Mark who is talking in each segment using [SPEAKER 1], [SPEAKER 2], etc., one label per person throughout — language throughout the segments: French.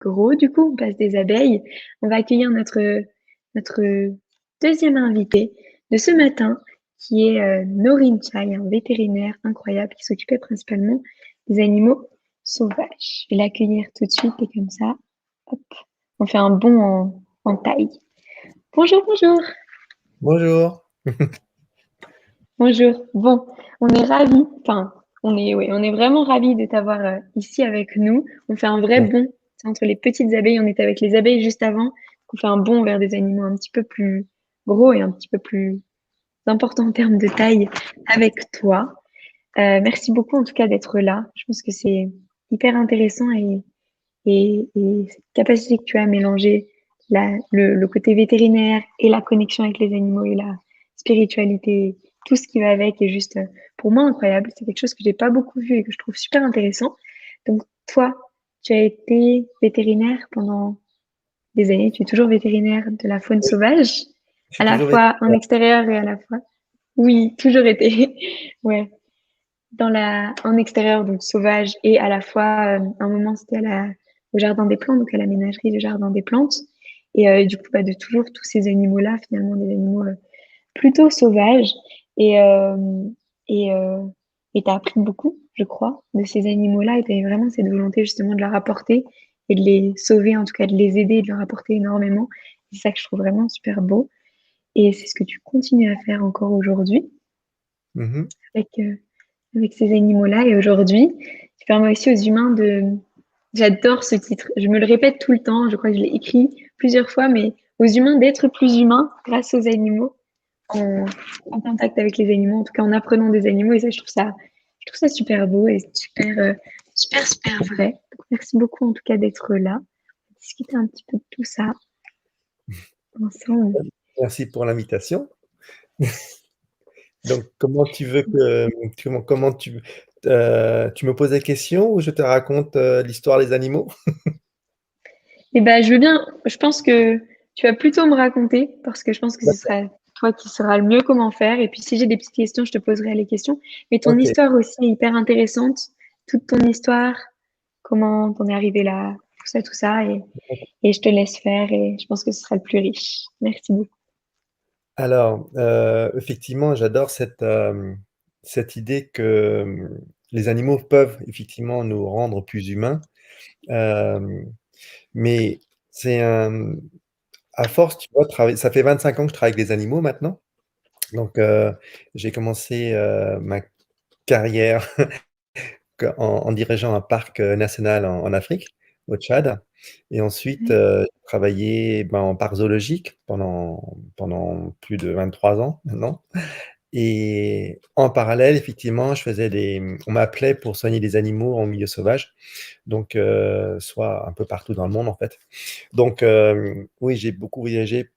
[SPEAKER 1] gros du coup, on passe des abeilles. On va accueillir notre deuxième invité de ce matin qui est Norin Chai, un vétérinaire incroyable qui s'occupait principalement des animaux sauvages. Je vais l'accueillir tout de suite et comme ça, hop, on fait un bond en taille. Bonjour, bonjour.
[SPEAKER 2] Bonjour.
[SPEAKER 1] Bonjour. Bon, on est ravis, enfin, on est vraiment ravis de t'avoir ici avec nous. On fait un vrai bond. C'est entre les petites abeilles, on était avec les abeilles juste avant. On fait un bond vers des animaux un petit peu plus gros et un petit peu plus importants en termes de taille avec toi. Merci beaucoup en tout cas d'être là. Je pense que c'est hyper intéressant et cette capacité que tu as à mélanger le côté vétérinaire et la connexion avec les animaux et la spiritualité, tout ce qui va avec est juste, pour moi, incroyable. C'est quelque chose que j'ai pas beaucoup vu et que je trouve super intéressant. Donc, toi, tu as été vétérinaire pendant des années. Tu es toujours vétérinaire de la faune
[SPEAKER 2] Oui,
[SPEAKER 1] sauvage,
[SPEAKER 2] je
[SPEAKER 1] à
[SPEAKER 2] suis
[SPEAKER 1] la
[SPEAKER 2] toujours
[SPEAKER 1] fois en
[SPEAKER 2] vétérinaire.
[SPEAKER 1] extérieur et à la fois. Oui, toujours été. Ouais. En extérieur, donc sauvage, et à la fois, un moment, c'était au jardin des plantes, donc à la ménagerie du jardin des plantes. Et du coup, bah, de toujours tous ces animaux-là, finalement, des animaux plutôt sauvages. Et et euh, et t'as appris beaucoup, je crois, de ces animaux-là. Et t'avais vraiment cette volonté justement de leur apporter et de les sauver, en tout cas de les aider et de leur apporter énormément. C'est ça que je trouve vraiment super beau. Et c'est ce que tu continues à faire encore aujourd'hui
[SPEAKER 2] Mhm.
[SPEAKER 1] avec, avec ces animaux-là. Et aujourd'hui, tu permets aussi aux humains de... J'adore ce titre. Je me le répète tout le temps. Je crois que je l'ai écrit plusieurs fois, mais aux humains d'être plus humains grâce aux animaux, en, en contact avec les animaux, en tout cas en apprenant des animaux. Et ça, je trouve ça super beau et super, super vrai. Donc, merci beaucoup en tout cas d'être là, discuter un petit peu de tout ça ensemble.
[SPEAKER 2] Merci pour l'invitation. Donc, comment tu veux que comment tu me poses la question ou je te raconte l'histoire des animaux?
[SPEAKER 1] Et ben, je veux bien, je pense que tu vas plutôt me raconter parce que je pense que ce
[SPEAKER 2] D'accord.
[SPEAKER 1] sera toi qui sauras le mieux comment faire. Et puis, si j'ai des petites questions, je te poserai les questions. Mais ton
[SPEAKER 2] Ok.
[SPEAKER 1] histoire aussi est hyper intéressante. Toute ton histoire, comment t'en es arrivé là, tout ça. Et je te laisse faire et je pense que ce sera le plus riche. Merci beaucoup.
[SPEAKER 2] Alors, effectivement, j'adore cette idée que les animaux peuvent effectivement nous rendre plus humains. Euh, mais c'est un, à force, tu vois, ça fait 25 ans que je travaille avec les animaux maintenant. Donc, j'ai commencé ma carrière en dirigeant un parc national en Afrique, au Tchad. Et ensuite,
[SPEAKER 1] Ouais.
[SPEAKER 2] j'ai travaillé en parc zoologique pendant plus de 23 ans maintenant. Et en parallèle, effectivement, on m'appelait pour soigner des animaux en milieu sauvage, donc soit un peu partout dans le monde en fait. Donc oui, j'ai beaucoup voyagé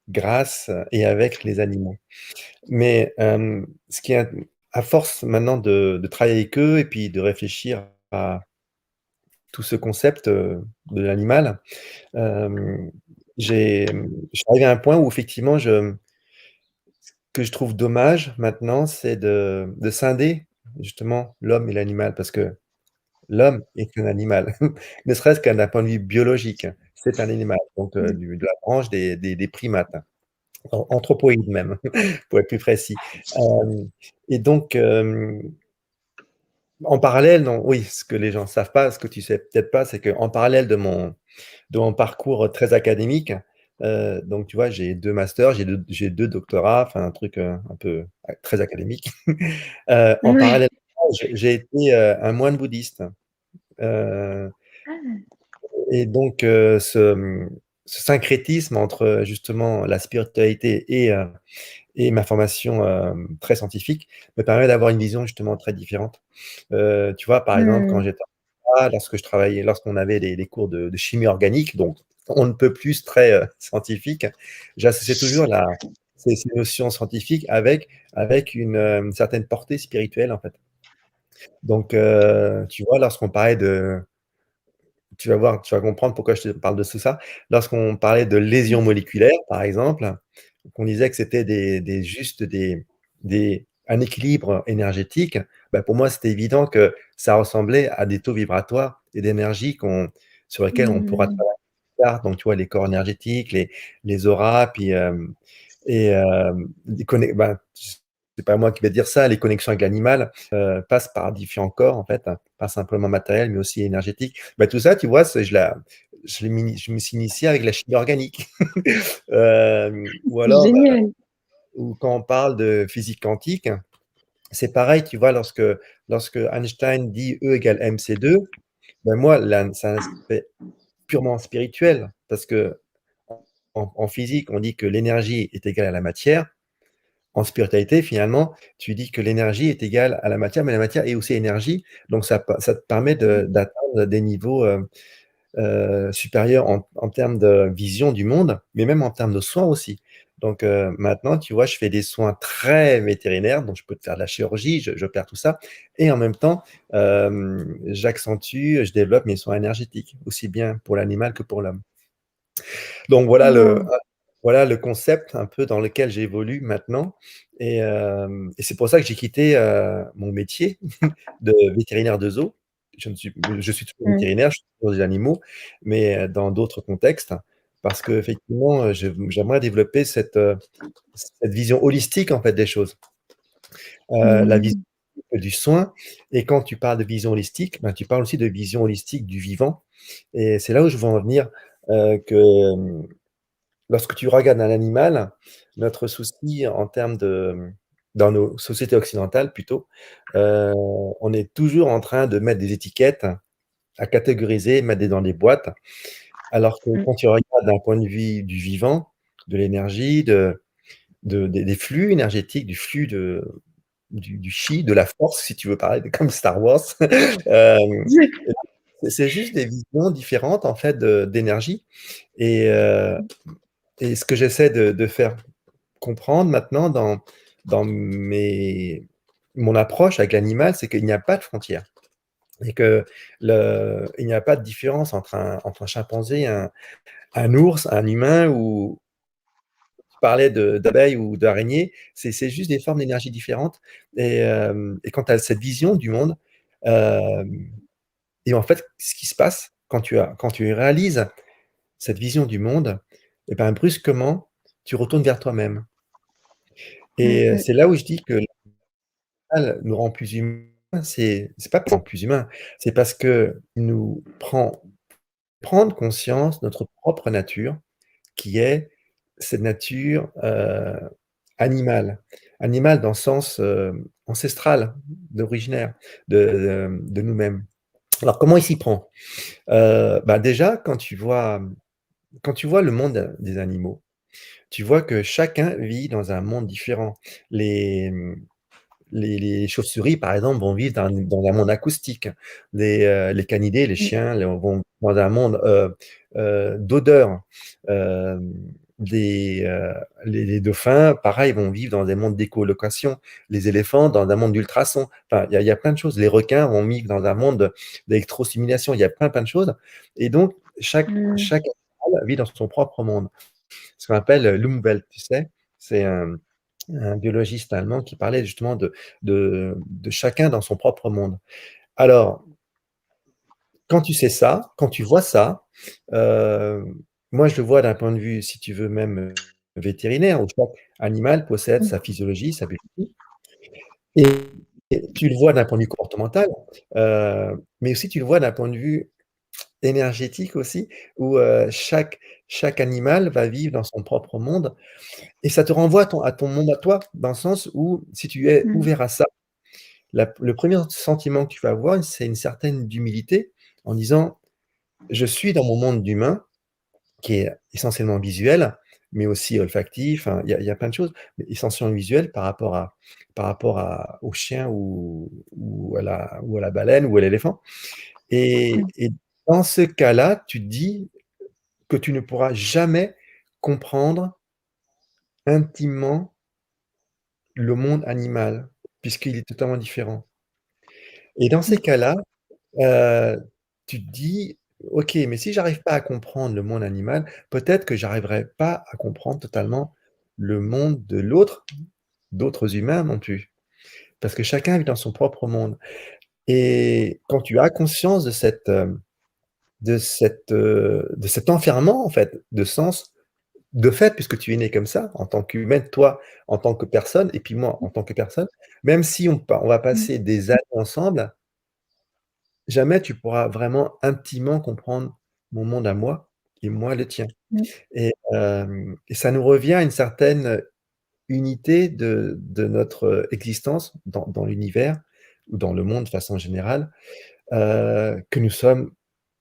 [SPEAKER 2] grâce et avec les animaux. Mais à force maintenant de travailler avec eux et puis de réfléchir à tout ce concept de l'animal, euh, je suis arrivé à un point où effectivement, ce que je trouve dommage maintenant, c'est de scinder justement l'homme et l'animal, parce que l'homme est un animal, ne serait-ce qu'un d'un point de vue biologique. C'est un animal, donc de la branche des primates, anthropoïdes même, pour être plus précis. Euh, et donc, en parallèle, non, oui, ce que les gens ne savent pas, ce que tu sais peut-être pas, c'est qu'en parallèle de mon parcours très académique, donc tu vois, j'ai 2 masters, j'ai deux doctorats, enfin un truc un peu très académique. En
[SPEAKER 1] Ouais.
[SPEAKER 2] parallèle, j'ai été un moine bouddhiste. Euh,
[SPEAKER 1] Ah,
[SPEAKER 2] et donc, ce syncrétisme entre justement la spiritualité et ma formation très scientifique me permet d'avoir une vision justement très différente. Tu vois, par exemple, quand
[SPEAKER 1] hmm.
[SPEAKER 2] j'étais lorsqu'on avait les cours de chimie organique, donc on ne peut plus très scientifique, j'associais toujours ces notions scientifiques avec une certaine portée spirituelle en fait. Donc, tu vois, tu vas voir, tu vas comprendre pourquoi je te parle de tout ça. Lorsqu'on parlait de lésions moléculaires, par exemple, qu'on disait que c'était juste un équilibre énergétique, bah, pour moi, c'était évident que ça ressemblait à des taux vibratoires et d'énergie sur lesquels on pourra
[SPEAKER 1] Mmh.
[SPEAKER 2] travailler plus tard. Donc, tu vois, les corps énergétiques, les auras, puis, c'est pas moi qui vais dire ça, les connexions avec l'animal passent par différents corps, en fait, hein, pas simplement matériel, mais aussi énergétique. Bah, tout ça, tu vois, je me suis initié avec la chimie organique. Ou alors,
[SPEAKER 1] Génial.
[SPEAKER 2] ou quand on parle de physique quantique, c'est pareil, tu vois, lorsque Einstein dit E égale mc2, ben moi, là, c'est un aspect purement spirituel, parce que en physique, on dit que l'énergie est égale à la matière. En spiritualité, finalement, tu dis que l'énergie est égale à la matière, mais la matière est aussi énergie. Donc, ça te permet d'atteindre des niveaux supérieurs en termes de vision du monde, mais même en termes de soins aussi. Donc, maintenant, tu vois, je fais des soins très vétérinaires, donc je peux te faire de la chirurgie, j'opère tout ça. Et en même temps, j'accentue, je développe mes soins énergétiques, aussi bien pour l'animal que pour l'homme. Donc
[SPEAKER 1] Waouh.
[SPEAKER 2] voilà le concept un peu dans lequel j'évolue maintenant et c'est pour ça que j'ai quitté, mon métier de vétérinaire de zoo. Je suis toujours
[SPEAKER 1] Mmh.
[SPEAKER 2] vétérinaire, je suis toujours des animaux, mais dans d'autres contextes parce qu'effectivement, j'aimerais développer cette vision holistique, en fait, des choses. La vision
[SPEAKER 1] Mmh.
[SPEAKER 2] du soin et quand tu parles de vision holistique, ben, tu parles aussi de vision holistique du vivant et c'est là où je veux en venir, que, lorsque tu regardes un animal, notre souci en termes dans nos sociétés occidentales plutôt, on est toujours en train de mettre des étiquettes, à catégoriser, mettre dans des boîtes, alors que
[SPEAKER 1] Mmh.
[SPEAKER 2] quand tu regardes d'un point de vue du vivant, de l'énergie, des flux énergétiques, du flux du chi, de la force, si tu veux parler comme Star Wars, hem, c'est juste des visions différentes en fait d'énergie et ce que j'essaie de faire comprendre maintenant dans mon approche avec l'animal, c'est qu'il n'y a pas de frontières et il n'y a pas de différence entre un chimpanzé, un ours, un humain ou tu parlais d'abeilles ou d'araignées, c'est juste des formes d'énergie différentes et quand tu as cette vision du monde, hem et en fait, ce qui se passe quand tu réalises cette vision du monde et ben, brusquement, tu retournes vers toi-même
[SPEAKER 1] Mmh
[SPEAKER 2] et
[SPEAKER 1] mh.
[SPEAKER 2] c'est là où je dis que nous rend plus humains, c'est pas parce qu'on rend plus humains, c'est parce qu'il nous prend prendre conscience de notre propre nature, qui est cette nature, animale. Animale dans le sens, ancestral, d'originaire de nous-mêmes. Alors comment il s'y prend? Bah, déjà quand tu vois le monde des animaux, tu vois que chacun vit dans un monde différent. Les, mmh les chauves-souris, par exemple, vont vivre dans un monde acoustique. Les canidés, les
[SPEAKER 1] Mmh.
[SPEAKER 2] chiens, vont vivre dans un monde, d'odeurs. Hem, les dauphins, pareil, vont vivre dans des mondes d'écholocation. Les éléphants, dans un monde d'ultrasons. Enfin, il y a plein de choses. Les requins vont vivre dans un monde d'électrostimulation. Il y a plein de choses et donc
[SPEAKER 1] Mmh.
[SPEAKER 2] chaque animal vit dans son propre monde. Ce qu'on appelle l'Umwelt, tu sais? C'est un biologiste allemand qui parlait justement de chacun dans son propre monde. Alors, quand tu sais ça, quand tu vois ça, heu, moi je le vois d'un point de vue, si tu veux même, vétérinaire, où chaque animal possède
[SPEAKER 1] Mmh.
[SPEAKER 2] sa physiologie, sa biologie et tu le vois d'un point de vue comportemental, mais aussi tu le vois d'un point de vue énergétique aussi, où, chaque animal va vivre dans son propre monde et ça te renvoie à ton monde à toi, dans le sens où si tu es
[SPEAKER 1] Mmh.
[SPEAKER 2] ouvert à ça. Le premier sentiment que tu vas avoir, c'est une certaine d'humilité en disant: «Je suis dans mon monde d'humain qui est essentiellement visuel, mais aussi olfactif», enfin, il y a plein de choses, mais essentiellement visuel au chien ou à la baleine ou à l'éléphant
[SPEAKER 1] Mmh.
[SPEAKER 2] et dans ce cas-là, tu te dis que tu ne pourras jamais comprendre intimement le monde animal, puisqu'il est totalement différent et dans ces
[SPEAKER 1] Mmh.
[SPEAKER 2] cas-là, tu te dis: «OK, mais si j'arrive pas à comprendre le monde animal, peut-être que j'arriverai pas à comprendre totalement le monde de d'autres humains non plus». Parce que chacun vit dans son propre monde et quand tu as conscience de de cet enfermement, en fait, de sens, de fait, puisque tu es né comme ça, en tant qu'humain, toi, en tant que personne et puis moi, en tant que personne, même si on va
[SPEAKER 1] Mmh.
[SPEAKER 2] passer des années ensemble, jamais tu pourras vraiment intimement comprendre mon monde à moi et moi le tien.
[SPEAKER 1] Mmh.
[SPEAKER 2] Et ça nous revient à une certaine unité de notre existence dans l'univers ou dans le monde de façon générale, que nous sommes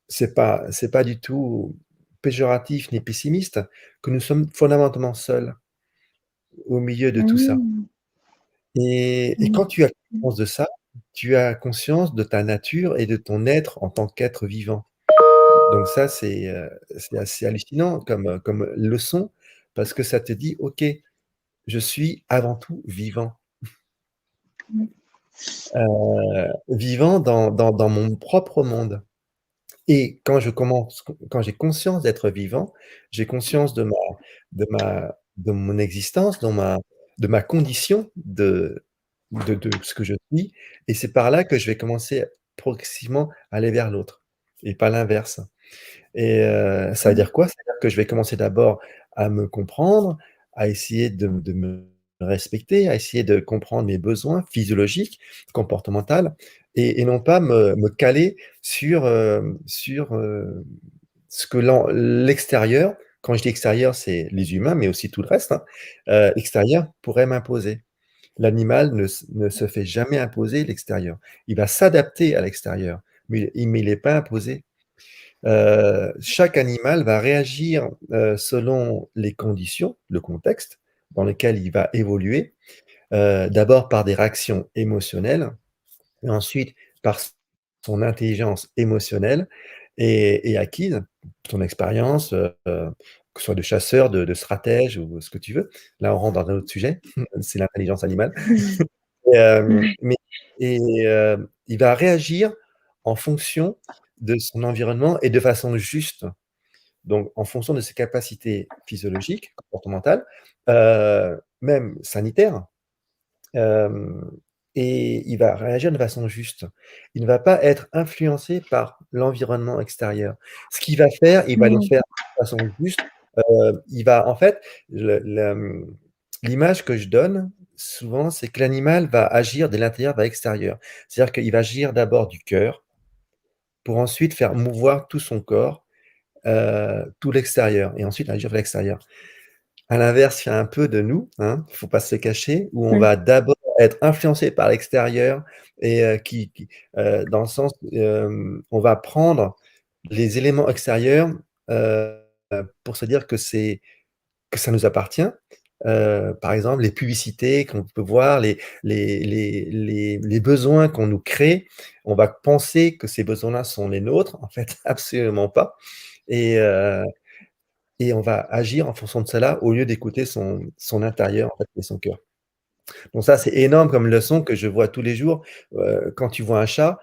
[SPEAKER 2] c'est pas du tout péjoratif ni pessimiste, que nous sommes fondamentalement seuls au milieu de tout ça.
[SPEAKER 1] Mmh.
[SPEAKER 2] Et
[SPEAKER 1] Mmh.
[SPEAKER 2] quand tu as
[SPEAKER 1] Mmh.
[SPEAKER 2] conscience de ça, tu as conscience de ta nature et de ton être en tant qu'être vivant. Donc ça, c'est assez hallucinant comme leçon parce que ça te dit: «OK, je suis avant tout vivant».
[SPEAKER 1] Mmh.
[SPEAKER 2] Vivant dans mon propre monde. Et quand j'ai conscience d'être vivant, j'ai conscience de mon existence, de ma condition, de ce que je suis, et c'est par là que je vais commencer progressivement à aller vers l'autre et pas l'inverse. Ça veut
[SPEAKER 1] Mmh.
[SPEAKER 2] dire quoi? Ça veut dire que je vais commencer d'abord à me comprendre, à essayer de me respecter, à essayer de comprendre mes besoins physiologiques, comportementaux et non pas me caler sur ce que l'extérieur, quand je dis extérieur, c'est les humains, mais aussi tout le reste, hein, extérieur pourrait m'imposer. L'animal ne se fait jamais imposer l'extérieur. Il va s'adapter à l'extérieur, mais il est pas imposé. Chaque animal va réagir, selon les conditions, le contexte dans lequel il va évoluer, d'abord par des réactions émotionnelles et ensuite par son intelligence émotionnelle et acquise, son expérience, que ce soit de chasseur, de stratège ou ce que tu veux. Là, on rentre dans un autre sujet, c'est l'intelligence animale. Mais il va réagir en fonction de son environnement et de façon juste. Donc en fonction de ses capacités physiologiques, comportementales, même sanitaires, hem et il va réagir de façon juste. Il ne va pas être influencé par l'environnement extérieur. Ce qu'il va faire, il va le
[SPEAKER 1] Mmh.
[SPEAKER 2] faire de façon juste. Il va en fait, l'image que je donne souvent, c'est que l'animal va agir de l'intérieur vers l'extérieur. C'est-à-dire qu'il va agir d'abord du cœur pour ensuite faire mouvoir tout son corps, tout l'extérieur et ensuite agir vers l'extérieur. À l'inverse, il y a un peu de nous, hein, il faut pas se le cacher, où on
[SPEAKER 1] Mmh.
[SPEAKER 2] va d'abord être influencé par l'extérieur et dans le sens, on va prendre les éléments extérieurs, heu, pour se dire que ça nous appartient. Par exemple, les publicités qu'on peut voir, les besoins qu'on nous crée, on va penser que ces besoins-là sont les nôtres, en fait, absolument pas et heu et on va agir en fonction de cela au lieu d'écouter son intérieur, en fait, et son cœur. Donc ça, c'est énorme comme leçon que je vois tous les jours. Quand tu vois un chat,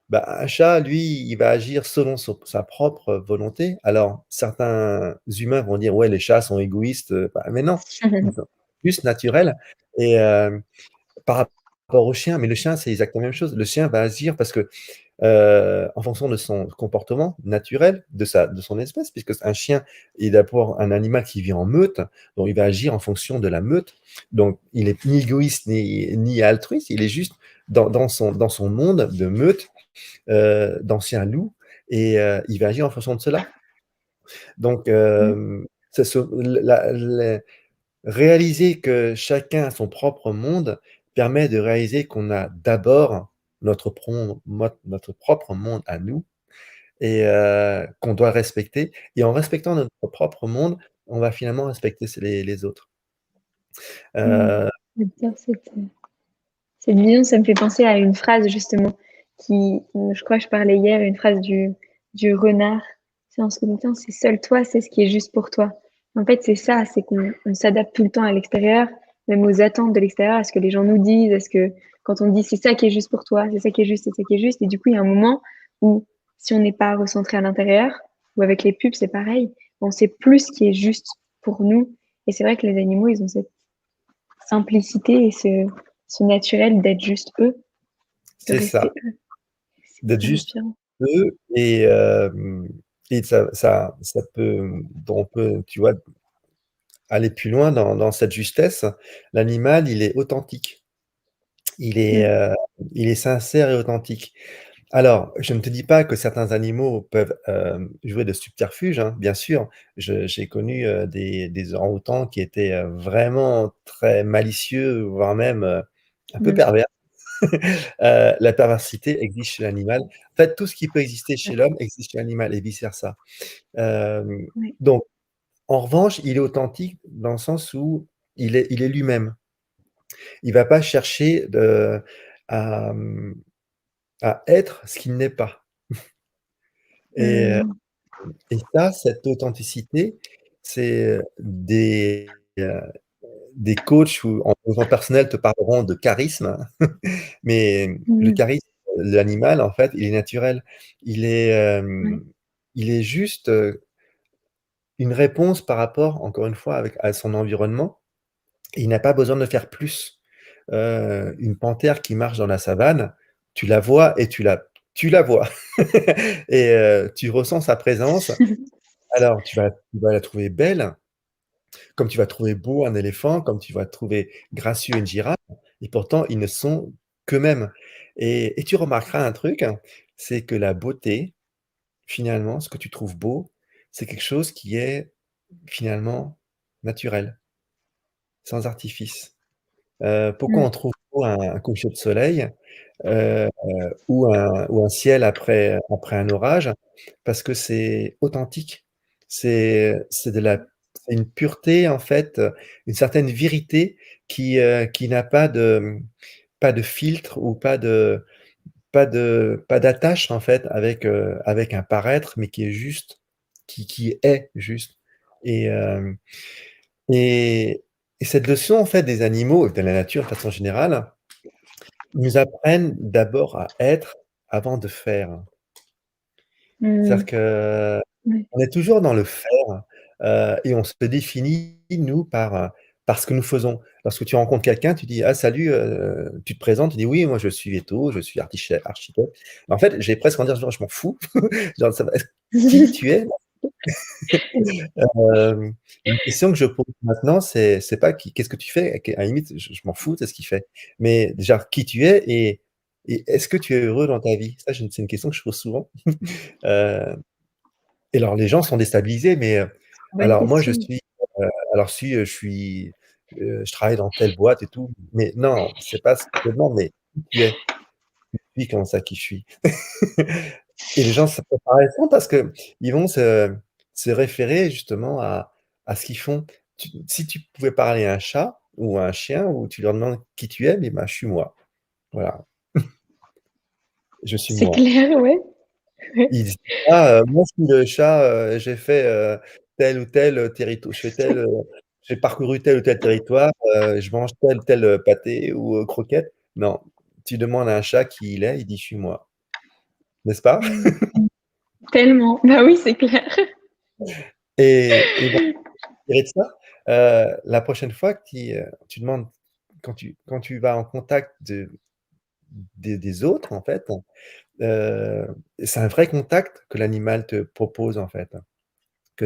[SPEAKER 2] bah, un chat, lui, il va agir selon sa propre volonté. Alors, certains humains vont dire: «Ouais, les chats sont égoïstes», bah, mais non, ils sont plus naturels et par rapport au chien, mais le chien, c'est exactement la même chose. Le chien va agir parce que en fonction de son comportement naturel, de son espèce, puisque un chien est d'abord un animal qui vit en meute, donc il va agir en fonction de la meute. Donc il est ni égoïste ni altruiste, il est juste dans son monde de meute, d'anciens loups et il va agir en fonction de cela. Donc
[SPEAKER 1] Mmh.
[SPEAKER 2] c'est ce la réaliser que chacun a son propre monde permet de réaliser qu'on a d'abord notre propre monde à nous et qu'on doit respecter et en respectant notre propre monde, on va finalement respecter les autres.
[SPEAKER 1] Mmh.
[SPEAKER 2] Heu,
[SPEAKER 1] J'adore cette vision, ça me fait penser à une phrase justement je crois que je parlais hier, une phrase du renard. C'est en second temps, c'est seul toi, c'est ce qui est juste pour toi. En fait, c'est ça, c'est qu'on s'adapte tout le temps à l'extérieur, même aux attentes de l'extérieur, à ce que les gens nous disent, à ce que quand on dit c'est ça qui est juste pour toi, c'est ça qui est juste, c'est ça qui est juste. Et du coup, il y a un moment où si on n'est pas recentré à l'intérieur, ou avec les pubs, c'est pareil, on sait plus ce qui est juste pour nous. Et c'est vrai que les animaux, ils ont cette simplicité et ce naturel d'être juste eux, de
[SPEAKER 2] c'est
[SPEAKER 1] rester
[SPEAKER 2] ça,
[SPEAKER 1] eux. C'est
[SPEAKER 2] d'être
[SPEAKER 1] hyper
[SPEAKER 2] juste
[SPEAKER 1] inspirant.
[SPEAKER 2] eux et ça peut, on peut, tu vois, aller plus loin dans cette justesse. L'animal, il est authentique. Il est,
[SPEAKER 1] Mmh.
[SPEAKER 2] il est sincère et authentique. Alors, je ne te dis pas que certains animaux peuvent, jouer de subterfuges, hein, bien sûr. J'ai connu, des orang-outans qui étaient, vraiment très malicieux, voire même, un peu
[SPEAKER 1] Mmh.
[SPEAKER 2] pervers. La perversité existe chez l'animal. En fait, tout ce qui peut exister chez
[SPEAKER 1] Ouais,
[SPEAKER 2] l'homme existe chez l'animal et vice versa. Hem,
[SPEAKER 1] ouais.
[SPEAKER 2] donc en revanche, il est authentique dans le sens où il est lui-même. Il va pas chercher à, à être ce qu'il n'est pas et
[SPEAKER 1] Mmh.
[SPEAKER 2] et ça, cette authenticité, c'est, des coachs ou en développement personnel te parleront de charisme, mais le
[SPEAKER 1] Mmh.
[SPEAKER 2] charisme de l'animal, en fait, il est naturel. Il est,
[SPEAKER 1] Ouais.
[SPEAKER 2] il est juste, une réponse par rapport, encore une fois, à son environnement. Il n'a pas besoin de faire plus. Une panthère qui marche dans la savane, tu la vois et tu la vois et tu ressens sa présence. Alors tu vas la trouver belle, comme tu vas trouver beau un éléphant, comme tu vas trouver gracieux une girafe et pourtant ils ne sont qu'eux-mêmes et tu remarqueras un truc, c'est que la beauté, finalement, ce que tu trouves beau, c'est quelque chose qui est finalement naturel, sans artifice. Pourquoi
[SPEAKER 1] Mmh.
[SPEAKER 2] on trouve beau un coucher de soleil, ou un ciel après un orage? Parce que c'est authentique. C'est de la c'est une pureté, en fait, une certaine vérité qui n'a pas de filtre ou pas d'attache, en fait, avec un paraître, mais qui est juste, qui est juste et hem et et cette leçon, en fait, des animaux et de la nature de façon générale, nous apprennent d'abord à être avant de faire. C'est-à-dire
[SPEAKER 1] Mmh. Ouais.
[SPEAKER 2] qu'on est toujours dans le faire, et on se définit, nous, par ce que nous faisons. Lorsque tu rencontres quelqu'un, tu dis: «Ah salut», tu te présentes, tu dis: «Oui, moi je suis véto, je suis architecte». En fait, j'ai presque envie de dire: «Genre je m'en fous». Genre ça va qui tu es. Hem, une question que je pose maintenant, c'est pas qu'est-ce que tu fais? À la limite, je m'en fous de ce qu'il fait. Mais déjà, qui tu es et est-ce que tu es heureux dans ta vie? Ça, c'est une question que je pose souvent. Heu et alors les gens sont déstabilisés, mais
[SPEAKER 1] Bonne
[SPEAKER 2] alors moi je
[SPEAKER 1] question.
[SPEAKER 2] suis, alors si, je travaille dans telle boîte et tout, mais non, c'est pas ce que je te demande, mais qui tu es? Oui, comment ça, qui je suis? Et les gens, ça peut paraître con parce qu'ils vont se référer justement à ce qu'ils font. Si tu pouvais parler à un chat ou à un chien ou tu leur demandes qui tu es, mais ben: «Je suis moi». Voilà, je suis
[SPEAKER 1] C'est
[SPEAKER 2] moi.
[SPEAKER 1] clair, ouais. Ouais.
[SPEAKER 2] Ils disent pas, «Moi je suis le chat, j'ai fait, tel ou tel, j'ai parcouru tel ou tel territoire, je mange tel ou tel, pâté ou croquette». Non, tu demandes à un chat qui il est, il dit: «Je suis moi». N'est-ce pas?
[SPEAKER 1] Mmh. Tellement. Bah oui, c'est clair.
[SPEAKER 2] Et ben, tiré de ça, la prochaine fois que tu demandes quand tu vas en contact des autres, en fait, heu, c'est un vrai contact que l'animal te propose, en fait, que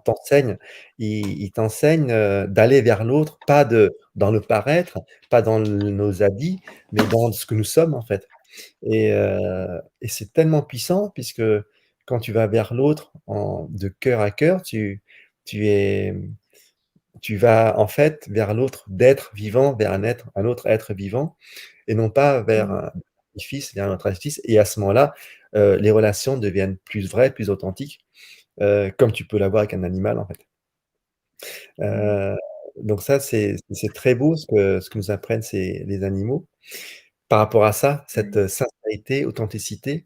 [SPEAKER 2] t'enseigne. Il t'enseigne, d'aller vers l'autre, pas dans le paraître, pas dans nos habits, mais dans ce que nous sommes, en fait et c'est tellement puissant puisque quand tu vas vers l'autre de cœur à cœur, tu es tu vas en fait vers l'autre d'être vivant, vers un autre être vivant et non pas vers
[SPEAKER 1] Mmh.
[SPEAKER 2] un artifice, vers un autre artifice et à ce moment-là, les relations deviennent plus vraies, plus authentiques, comme tu peux l'avoir avec un animal, en fait.
[SPEAKER 1] Mmh.
[SPEAKER 2] Heu, donc ça, c'est très beau ce que nous apprennent les animaux par rapport à ça, cette,
[SPEAKER 1] Ouais.
[SPEAKER 2] sincérité, authenticité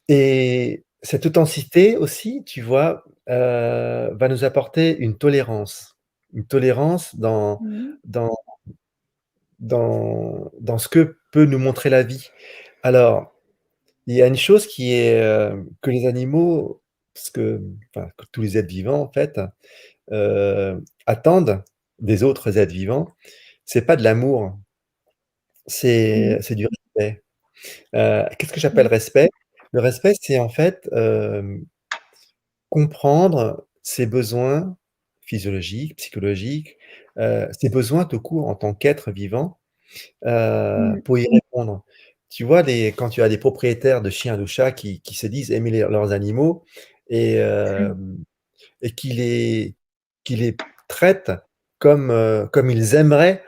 [SPEAKER 2] et cette authenticité aussi, tu vois, va nous apporter une tolérance. Une tolérance
[SPEAKER 1] Mmh.
[SPEAKER 2] dans dans ce que peut nous montrer la vie. Alors, il y a une chose qui est, que les animaux, parce que enfin, que tous les êtres vivants en fait, attendent des autres êtres vivants, c'est pas de l'amour,
[SPEAKER 1] Mmh.
[SPEAKER 2] c'est du respect. Qu'est-ce que j'appelle
[SPEAKER 1] Ouais.
[SPEAKER 2] respect? Le respect, c'est en fait, comprendre ses besoins physiologiques, psychologiques, ses besoins tout court en tant qu'être vivant,
[SPEAKER 1] Mmh.
[SPEAKER 2] pour y répondre. Tu vois, quand tu as des propriétaires de chiens, de chats qui se disent aimer leurs animaux et et qui les traitent comme ils aimeraient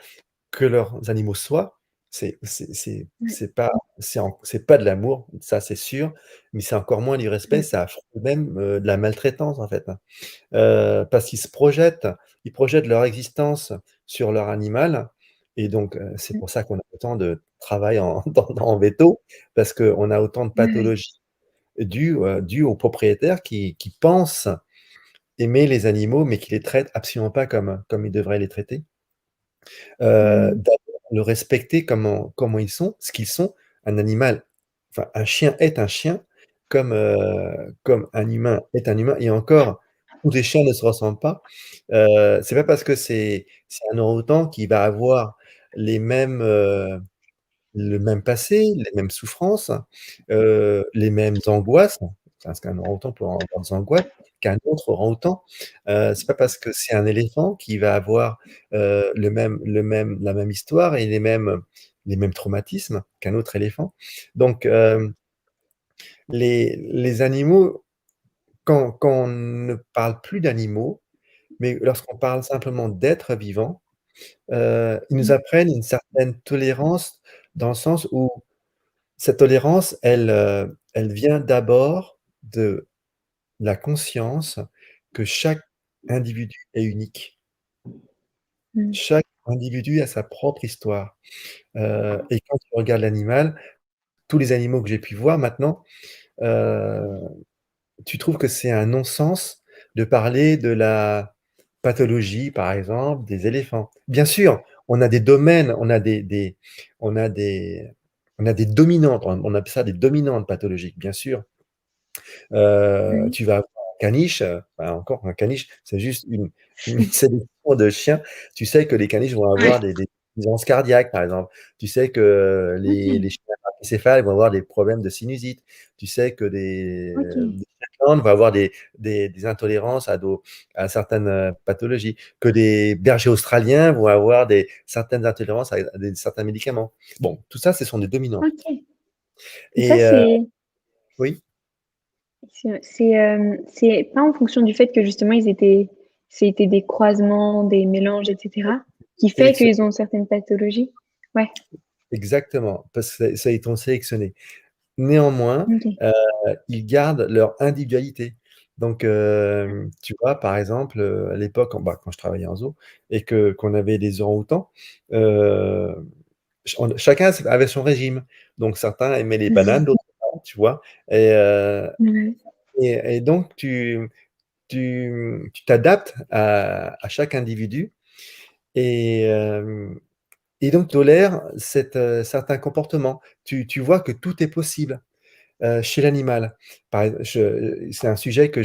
[SPEAKER 2] que leurs animaux soient, c'est c'est c'est
[SPEAKER 1] Ouais,
[SPEAKER 2] c'est pas c'est pas de l'amour, ça c'est sûr, mais c'est encore moins du respect,
[SPEAKER 1] ouais,
[SPEAKER 2] ça affronte même, de la maltraitance en fait, hein. Parce ils projettent leur existence sur leur animal et donc c'est
[SPEAKER 1] mmh.
[SPEAKER 2] pour ça qu'on a autant de travail en en véto, parce qu'on a autant de
[SPEAKER 1] Ouais, ouais.
[SPEAKER 2] pathologies dues aux propriétaires qui pensent aimer les animaux, mais qui les traitent absolument pas comme ils devraient les traiter.
[SPEAKER 1] Mmh.
[SPEAKER 2] D'abord le respecter comment ils sont, ce qu'ils sont. Un animal, enfin un chien est un chien comme un humain est un humain et encore, tous les chiens ne se ressemblent pas. C'est pas parce que c'est un orang-outan qu'il va avoir les mêmes, le même passé, les mêmes souffrances, les mêmes angoisses, parce qu'un orang-outan peut avoir des angoisses qu'un autre orang-outan. C'est pas parce que c'est un éléphant qu'il va avoir, la même histoire et les mêmes traumatismes qu'un autre éléphant. Donc, les animaux, quand on ne parle plus d'animaux, mais lorsqu'on parle simplement d'êtres vivants, ils nous
[SPEAKER 1] Mmh.
[SPEAKER 2] apprennent une certaine tolérance dans le sens où cette tolérance, elle vient d'abord de la conscience que chaque individu est unique.
[SPEAKER 1] Mmh.
[SPEAKER 2] Chaque individu a sa propre histoire, et quand tu regardes l'animal, tous les animaux que j'ai pu voir maintenant, heu, tu trouves que c'est un non-sens de parler de la pathologie, par exemple, des éléphants. Bien sûr, on a des domaines, on a des on a des dominantes, on appelle ça des dominantes pathologiques, bien sûr.
[SPEAKER 1] Oui.
[SPEAKER 2] Tu vas avoir un caniche, enfin encore un caniche, c'est juste une sélection de chiens. Tu sais que les caniches vont avoir
[SPEAKER 1] Ouais.
[SPEAKER 2] des insuffisances cardiaques, par exemple. Tu sais que les
[SPEAKER 1] OK,
[SPEAKER 2] chiens brachycéphales vont avoir des problèmes de sinusite. Tu sais que
[SPEAKER 1] OK,
[SPEAKER 2] des Shetland vont avoir des intolérances à certaines, pathologies, que des bergers australiens vont avoir certaines intolérances à certains médicaments. Bon, tout ça, ce sont des dominantes
[SPEAKER 1] OK. Et ça,
[SPEAKER 2] et oui?
[SPEAKER 1] c'est pas en fonction du fait que justement c'était des croisements, des mélanges et cetera, qui fait
[SPEAKER 2] Sélection
[SPEAKER 1] qu'ils ont certaines pathologies? Ouais,
[SPEAKER 2] Exactement, parce que ça ils t'ont sélectionné. Néanmoins,
[SPEAKER 1] OK.
[SPEAKER 2] heu, ils gardent leur individualité. Donc, tu vois, par exemple, à l'époque, quand je travaillais en zoo et qu'on avait des orang-outans, heu, chacun avait son régime. Donc certains aimaient les bananes, d'autres pas, tu vois? Et
[SPEAKER 1] Ouais.
[SPEAKER 2] et donc tu t'adaptes à chaque individu et et donc tolère certains comportements. Tu vois que tout est possible, chez l'animal. C'est un sujet que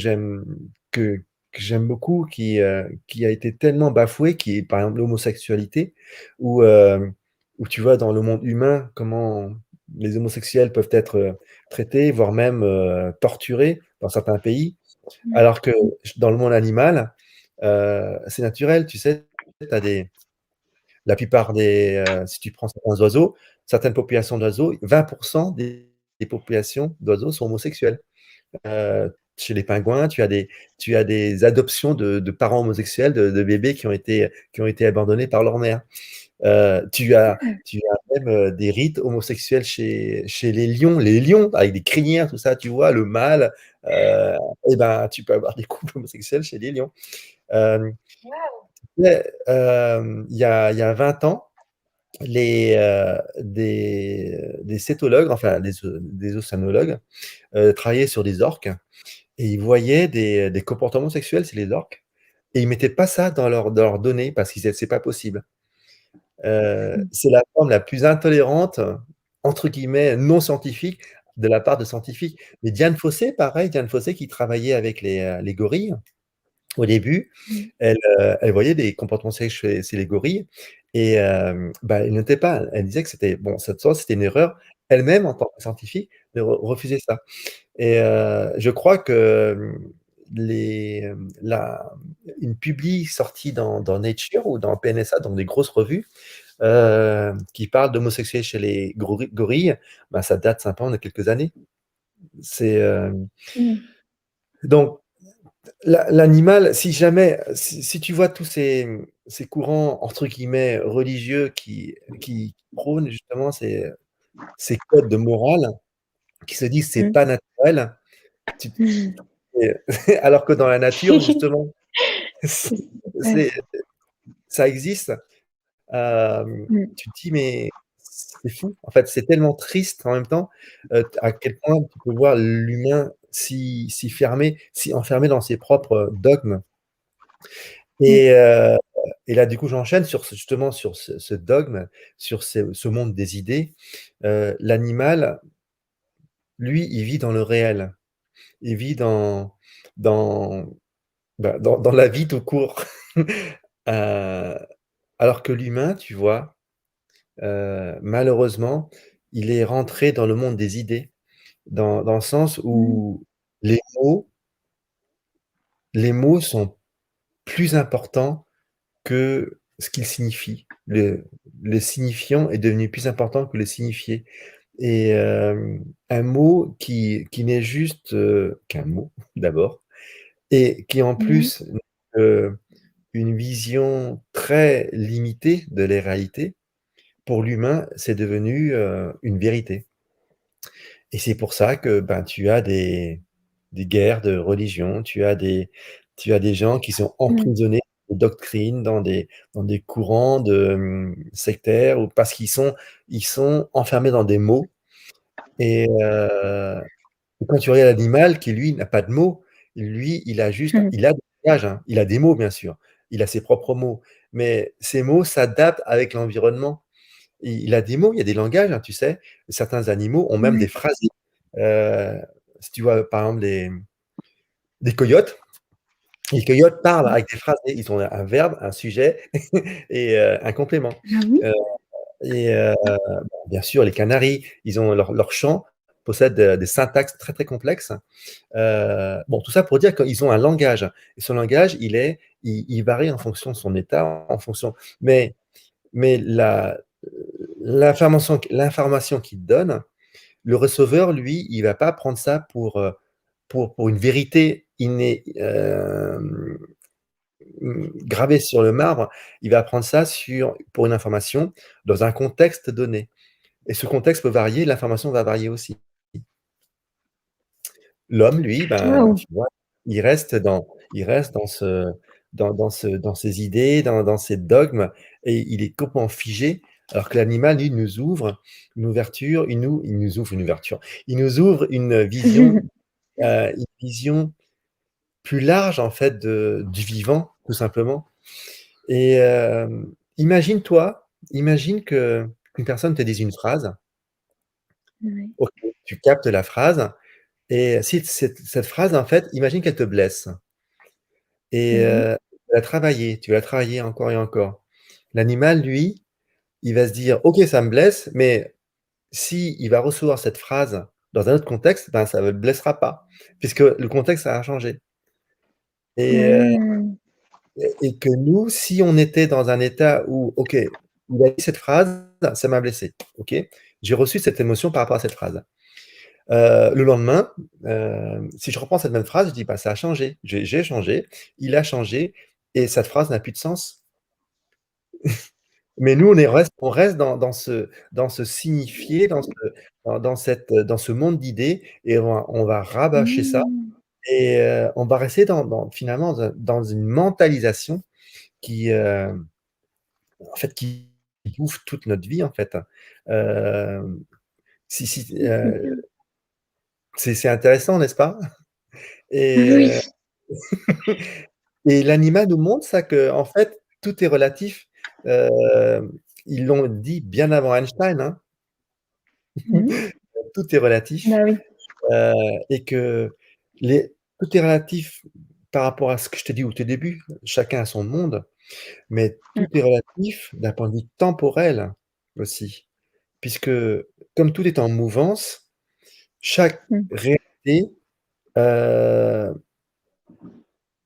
[SPEAKER 2] que j'aime beaucoup, qui a été tellement bafoué, qui est par exemple l'homosexualité, où, où tu vois dans le monde humain comment les homosexuels peuvent être, traités, voire même, torturés dans certains pays.
[SPEAKER 1] Ouais.
[SPEAKER 2] Alors que dans le monde animal, c'est naturel, tu sais, tu as des la plupart si tu prends certains oiseaux, certaines populations d'oiseaux, 20 des populations d'oiseaux sont homosexuelles. Chez les pingouins, tu as des adoptions de parents homosexuels, de bébés qui ont été abandonnés par leur mère. Tu as même, des rites homosexuels chez les lions avec des crinières, tout ça, tu vois? Le mâle, heu et ben, tu peux avoir des couples homosexuels chez les lions. Hem, ouais, il y a 20 ans, des cétologues, enfin des océanologues, travaillaient sur des orques et ils voyaient des comportements sexuels chez les orques et ils mettaient pas ça dans leurs données parce qu'ils disaient: «C'est pas possible».
[SPEAKER 1] Mmh.
[SPEAKER 2] C'est la forme la plus «intolérante», entre guillemets, non scientifique de la part de scientifiques. Mais Diane Fossé, pareil, Diane Fossé qui travaillait avec les gorilles, au début,
[SPEAKER 1] Mmh.
[SPEAKER 2] elle voyait des comportements sexuels chez les gorilles et bah, elle notait pas. Elle disait que c'était bon, cette fois, c'était une erreur. elle-même, en tant que scientifique, de refuser ça. Et je crois que la, une publi sortie dans Nature ou dans PNSA, donc des grosses revues, qui parle d'homosexualité chez les gorilles, ben, ça date simplement de quelques années. C'est
[SPEAKER 1] Mmh.
[SPEAKER 2] donc l'animal, si jamais, si tu vois tous ces courants entre guillemets religieux qui prônent justement ces codes de morale, qui se disent c'est
[SPEAKER 1] Mmh.
[SPEAKER 2] pas naturel, tu, alors que dans la nature justement,
[SPEAKER 1] Ouais.
[SPEAKER 2] c'est ça existe.
[SPEAKER 1] Mmh.
[SPEAKER 2] Tu te dis: «Mais c'est fou». En fait, c'est tellement triste en même temps, à quel point tu peux voir l'humain si fermé, si enfermé dans ses propres dogmes.
[SPEAKER 1] Mmh.
[SPEAKER 2] Et et là, du coup, j'enchaîne sur justement sur ce dogme, sur ce monde des idées. L'animal, lui, il vit dans le réel. Il vit dans dans la vie tout court. Heu, alors que l'humain, tu vois, malheureusement, il est rentré dans le monde des idées, dans le sens
[SPEAKER 1] Mmh.
[SPEAKER 2] où les mots les mots sont plus importants que ce qu'ils signifient. Le signifiant est devenu plus important que le signifié. Et un mot qui n'est juste, qu'un mot d'abord, et qui en
[SPEAKER 1] Mmh.
[SPEAKER 2] plus, heu, une vision très limitée de la réalité, pour l'humain, c'est devenu, une vérité. Et c'est pour ça que, ben, tu as des guerres de religion, tu as des gens qui sont
[SPEAKER 1] Mmh.
[SPEAKER 2] emprisonnés dans des doctrines, dans des courants de, sectaires, ou parce ils sont enfermés dans des mots. Et quand tu regardes l'animal qui lui n'a pas de mots, lui,
[SPEAKER 1] Mmh.
[SPEAKER 2] il a des langages, hein, il a des mots bien sûr, il a ses propres mots, mais ces mots s'adaptent avec l'environnement. Il a des mots, il y a des langages, hein, tu sais? Certains animaux ont même des
[SPEAKER 1] Ouais.
[SPEAKER 2] phrases. Heu, si tu vois, par exemple, des coyotes, les coyotes parlent
[SPEAKER 1] Mmh.
[SPEAKER 2] avec des phrases, ils ont un verbe, un sujet et un complément.
[SPEAKER 1] Ah oui?
[SPEAKER 2] Heu et bon, bien sûr, les canaris, ils ont leur chant possède, des syntaxes très, très complexes. Bon, tout ça pour dire qu'ils ont un langage, et ce langage, il varie en fonction de son état, en fonction, mais la l'information qu'il donne, le receveur, lui, il va pas prendre ça pour une vérité gravée sur le marbre. Il va prendre ça pour une information dans un contexte donné, et ce contexte peut varier, l'information va varier aussi. L'homme, lui, ben,
[SPEAKER 1] Waouh!
[SPEAKER 2] tu vois, il reste dans ses idées, dans ses dogmes, et il est complètement figé, alors que l'animal, lui, nous ouvre il nous ouvre une ouverture. Il nous ouvre une vision plus large, en fait, du vivant, tout simplement. Et imagine qu'une personne te dise une phrase,
[SPEAKER 1] Ouais.
[SPEAKER 2] OK, tu captes la phrase, et si cette phrase, en fait, imagine qu'elle te blesse. Et
[SPEAKER 1] Mmh.
[SPEAKER 2] tu vas travailler encore et encore. L'animal, lui, il va se dire: «OK, ça me blesse, mais si il va recevoir cette phrase dans un autre contexte, ben, ça ne le blessera pas, puisque le contexte a changé». Et
[SPEAKER 1] Mmh.
[SPEAKER 2] et que nous, si on était dans un état où, OK, il a dit cette phrase, ça m'a blessé. OK, j'ai reçu cette émotion par rapport à cette phrase. Le lendemain, si je reprends cette même phrase, je dis: «Bah, ça a changé, j'ai changé, il a changé, et cette phrase n'a plus de sens». Mais nous, on reste dans ce signifié, dans ce monde d'idées, et on va rabâcher ça,
[SPEAKER 1] Mmh.
[SPEAKER 2] et on va rester finalement dans une mentalisation qui, en fait, qui bouffe toute notre vie, en fait. Hem, si si
[SPEAKER 1] C'est bien.
[SPEAKER 2] c'est intéressant, n'est-ce pas? Et
[SPEAKER 1] Oui.
[SPEAKER 2] et l'animal nous montre ça, qu'en fait, tout est relatif. Ils l'ont dit bien avant Einstein, hein.
[SPEAKER 1] Mmh.
[SPEAKER 2] Tout est relatif,
[SPEAKER 1] Bah oui.
[SPEAKER 2] heu et que tout est relatif par rapport à ce que je t'ai dit au tout début, chacun a son monde, mais tout
[SPEAKER 1] Mmh.
[SPEAKER 2] est relatif d'un point de vue temporel aussi. puisque comme tout est en mouvance, chaque
[SPEAKER 1] Mmh.
[SPEAKER 2] réalité, heu,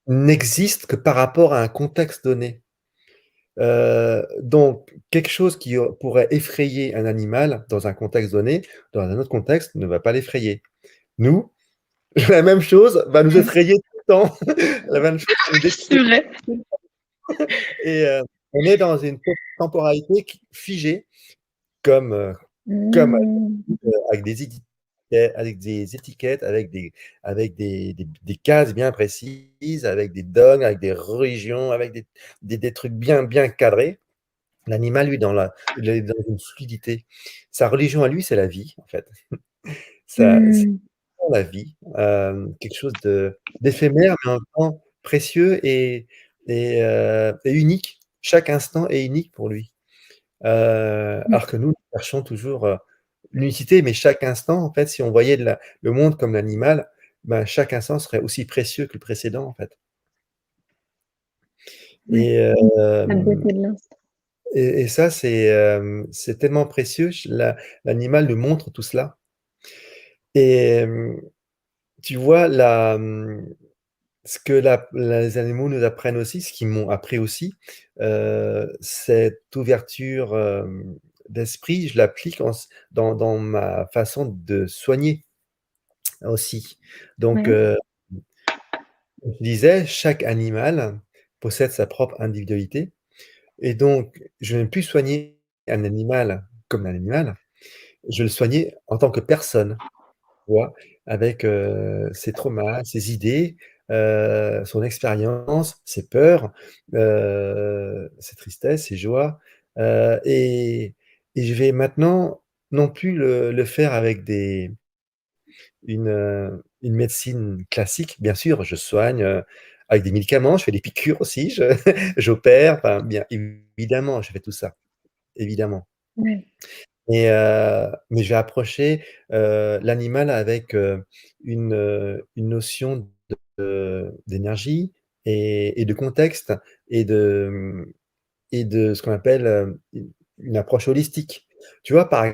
[SPEAKER 2] n'existe que par rapport à un contexte donné. Donc quelque chose qui, pourrait effrayer un animal dans un contexte donné, dans un autre contexte ne va pas l'effrayer. Nous, la même chose va nous
[SPEAKER 1] Ouais.
[SPEAKER 2] effrayer tout le temps. La même chose va nous
[SPEAKER 1] C'est
[SPEAKER 2] détruire
[SPEAKER 1] vrai.
[SPEAKER 2] et on est dans une temporalité qui figée comme, comme
[SPEAKER 1] Mmh.
[SPEAKER 2] avec des étiquettes, avec des cases bien précises, avec des dogmes, avec des religions, avec des trucs bien cadrés. L'animal, lui, il est dans une fluidité. Sa religion à lui, c'est la vie, en fait. Ça c'est
[SPEAKER 1] Mmh.
[SPEAKER 2] la vie, quelque chose d'éphémère, mais en même temps précieux et unique. Chaque instant est unique pour lui.
[SPEAKER 1] Ouais.
[SPEAKER 2] Alors que nous cherchons toujours, l'unicité, mais chaque instant, en fait, si on voyait le monde comme l'animal, ben, chaque instant serait aussi précieux que le précédent, en fait.
[SPEAKER 1] Ouais.
[SPEAKER 2] Et
[SPEAKER 1] La
[SPEAKER 2] hem
[SPEAKER 1] beauté de l'instant.
[SPEAKER 2] et ça, c'est tellement précieux. L'animal nous montre tout cela et tu vois ce que les animaux nous apprennent aussi, ce qu'ils m'ont appris aussi, cette ouverture, d'esprit, je l'applique dans ma façon de soigner aussi. Donc,
[SPEAKER 1] Ouais.
[SPEAKER 2] comme je disais, chaque animal possède sa propre individualité et donc je ne vais plus soigner un animal comme un animal, je vais le soigner en tant que personne. Tu vois? Avec, ses traumas, ses idées, son expérience, ses peurs, ses tristesses, ses joies, et je vais maintenant non plus le faire avec une médecine classique. Bien sûr, je soigne, avec des médicaments, je fais des piqûres aussi, j'opère, enfin bien évidemment, je fais tout ça, évidemment.
[SPEAKER 1] Ouais.
[SPEAKER 2] Mais je vais approcher, l'animal avec, une notion d'énergie et de contexte et de ce qu'on appelle, une approche holistique. Tu vois, par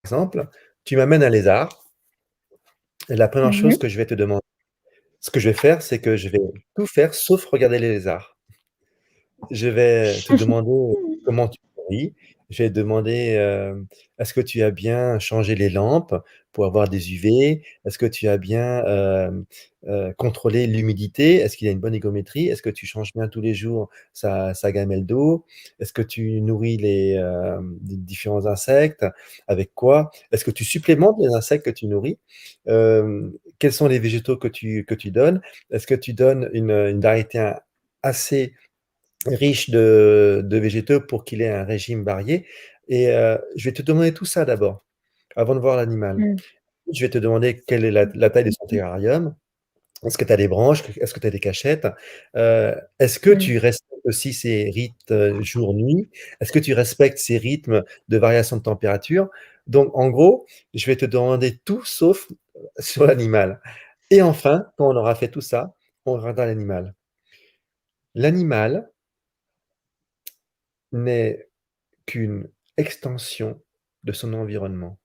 [SPEAKER 2] exemple, tu m'amènes un lézard et la première
[SPEAKER 1] Mmh
[SPEAKER 2] chose
[SPEAKER 1] mh.
[SPEAKER 2] que je vais te demander ce que je vais faire, c'est que je vais tout faire sauf regarder les lézards. Je vais te demander comment tu nourris. Je vais te demander, est-ce que tu as bien changé les lampes pour avoir des UV? Est-ce que tu as bien, contrôlé l'humidité? Est-ce qu'il y a une bonne hygrométrie? Est-ce que tu changes bien tous les jours sa gamelle d'eau? Est-ce que tu nourris les différents insectes? Avec quoi? Est-ce que tu supplémentes les insectes que tu nourris? Quels sont les végétaux que tu donnes? Est-ce que tu donnes une variété assez riche de végétaux pour qu'il ait un régime varié et je vais te demander tout ça d'abord, avant de voir l'animal.
[SPEAKER 1] Mmh.
[SPEAKER 2] Je vais te demander quelle est la taille de son terrarium. Est-ce que tu as des branches? Est-ce que tu as des cachettes? Est-ce que
[SPEAKER 1] Mmh.
[SPEAKER 2] tu respectes aussi ses rythmes, jour-nuit? Est-ce que tu respectes ses rythmes de variation de température? Donc en gros, je vais te demander tout sauf sur l'animal et enfin, quand on aura fait tout ça, on regardera l'animal. L'animal n'est qu'une extension de son environnement.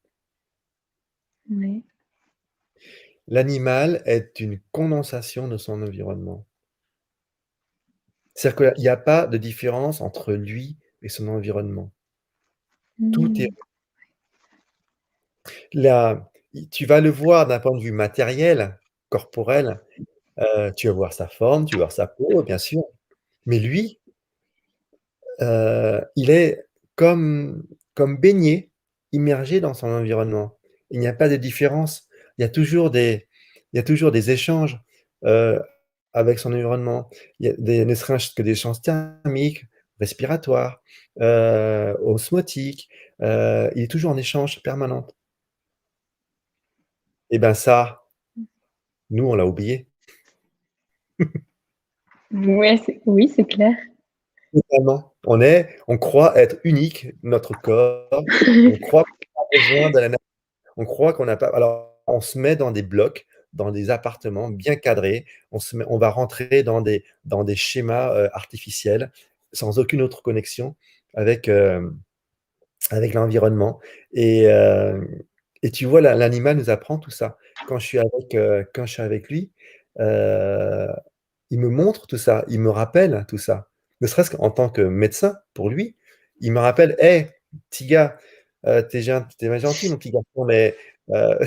[SPEAKER 1] Ouais.
[SPEAKER 2] L'animal est une condensation de son environnement. C'est-à-dire qu'il y a pas de différence entre lui et son environnement. Tout est
[SPEAKER 1] Mmh.
[SPEAKER 2] là, tu vas le voir d'un point de vue matériel, corporel, tu vas voir sa forme, tu vas voir sa peau, bien sûr, mais lui, il est comme baigné, immergé dans son environnement. Il n'y a pas de différence. Il y a toujours des il y a toujours des échanges, heu, avec son environnement. Il y a ne serait-ce que des échanges thermiques, respiratoires, osmotiques, il est toujours en échange permanent et ben ça, nous, on l'a oublié.
[SPEAKER 1] Ouais, oui, c'est clair.
[SPEAKER 2] Totalement. On croit être unique, notre corps, on croit qu'on a besoin de la on croit qu'on n'a pas alors on se met dans des blocs, dans des appartements bien cadrés, on va rentrer dans des schémas, artificiels, sans aucune autre connexion avec, avec l'environnement et et tu vois, l'animal nous apprend tout ça. Quand je suis avec lui, heu, il me montre tout ça, il me rappelle tout ça. Ne serait-ce qu'en tant que médecin, pour lui, il me rappelle: «Hey, petit gars, tu es gentil mon petit garçon, mais heu,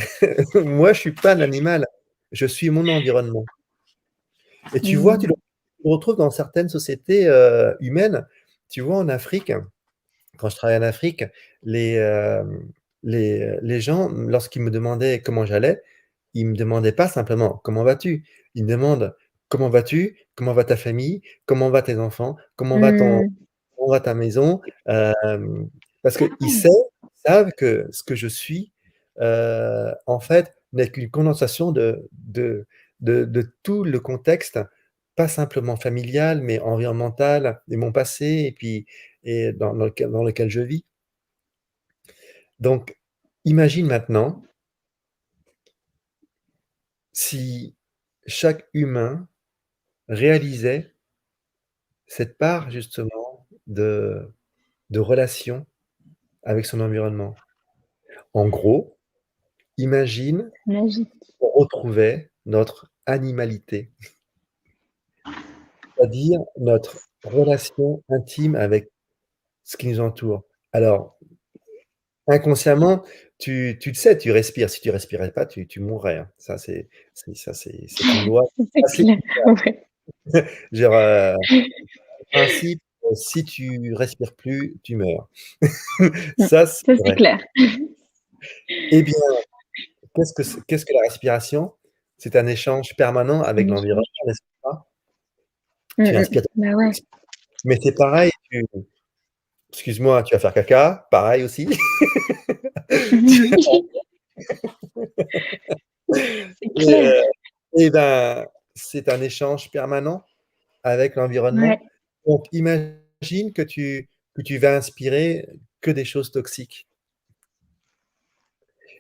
[SPEAKER 2] moi je suis pas un animal, je suis mon environnement». Et tu vois, tu
[SPEAKER 1] Mmh.
[SPEAKER 2] le retrouves dans certaines sociétés, humaines. Tu vois, en Afrique, quand je travaillais en Afrique, les, les gens, lorsqu'ils me demandaient comment j'allais, ils me demandaient pas simplement: «Comment vas-tu?». Ils me demandent: «Comment vas-tu? Comment va ta famille? Comment va tes enfants?
[SPEAKER 1] Mmh.
[SPEAKER 2] Comment va ta maison?». Parce qu'ils savent que ce que je suis, en fait, n'est qu'une condensation de tout le contexte, pas simplement familial, mais environnemental et mon passé et puis et dans lequel je vis. Donc imagine maintenant si chaque humain réalisait cette part justement de relation avec son environnement. En gros, imagine
[SPEAKER 1] Magique.
[SPEAKER 2] qu'on retrouvait notre animalité, c'est-à-dire notre relation intime avec ce qui nous entoure. Alors, inconsciemment, tu le sais, tu respires. Si tu respirais pas, tu mourrais, hein. C'est une loi
[SPEAKER 1] C'est
[SPEAKER 2] assez
[SPEAKER 1] clair, ouais.
[SPEAKER 2] genre, principe, si tu respires plus, tu meurs.
[SPEAKER 1] Mmh.
[SPEAKER 2] Ça, c'est
[SPEAKER 1] Ça, c'est
[SPEAKER 2] vrai.
[SPEAKER 1] clair.
[SPEAKER 2] Eh bien, qu'est-ce que la respiration? C'est un échange permanent
[SPEAKER 1] Un
[SPEAKER 2] avec l'environnement,
[SPEAKER 1] échange.
[SPEAKER 2] n'est-ce pas?
[SPEAKER 1] Mmh
[SPEAKER 2] Tu
[SPEAKER 1] mh.
[SPEAKER 2] inspires,
[SPEAKER 1] Bah, ouais.
[SPEAKER 2] mais c'est pareil, excuse-moi, tu vas faire caca, pareil aussi. Tu
[SPEAKER 1] C'est
[SPEAKER 2] et
[SPEAKER 1] clair.
[SPEAKER 2] et ben, c'est un échange permanent avec
[SPEAKER 1] Ouais.
[SPEAKER 2] l'environnement. Donc imagine que tu vas inspirer que des choses toxiques.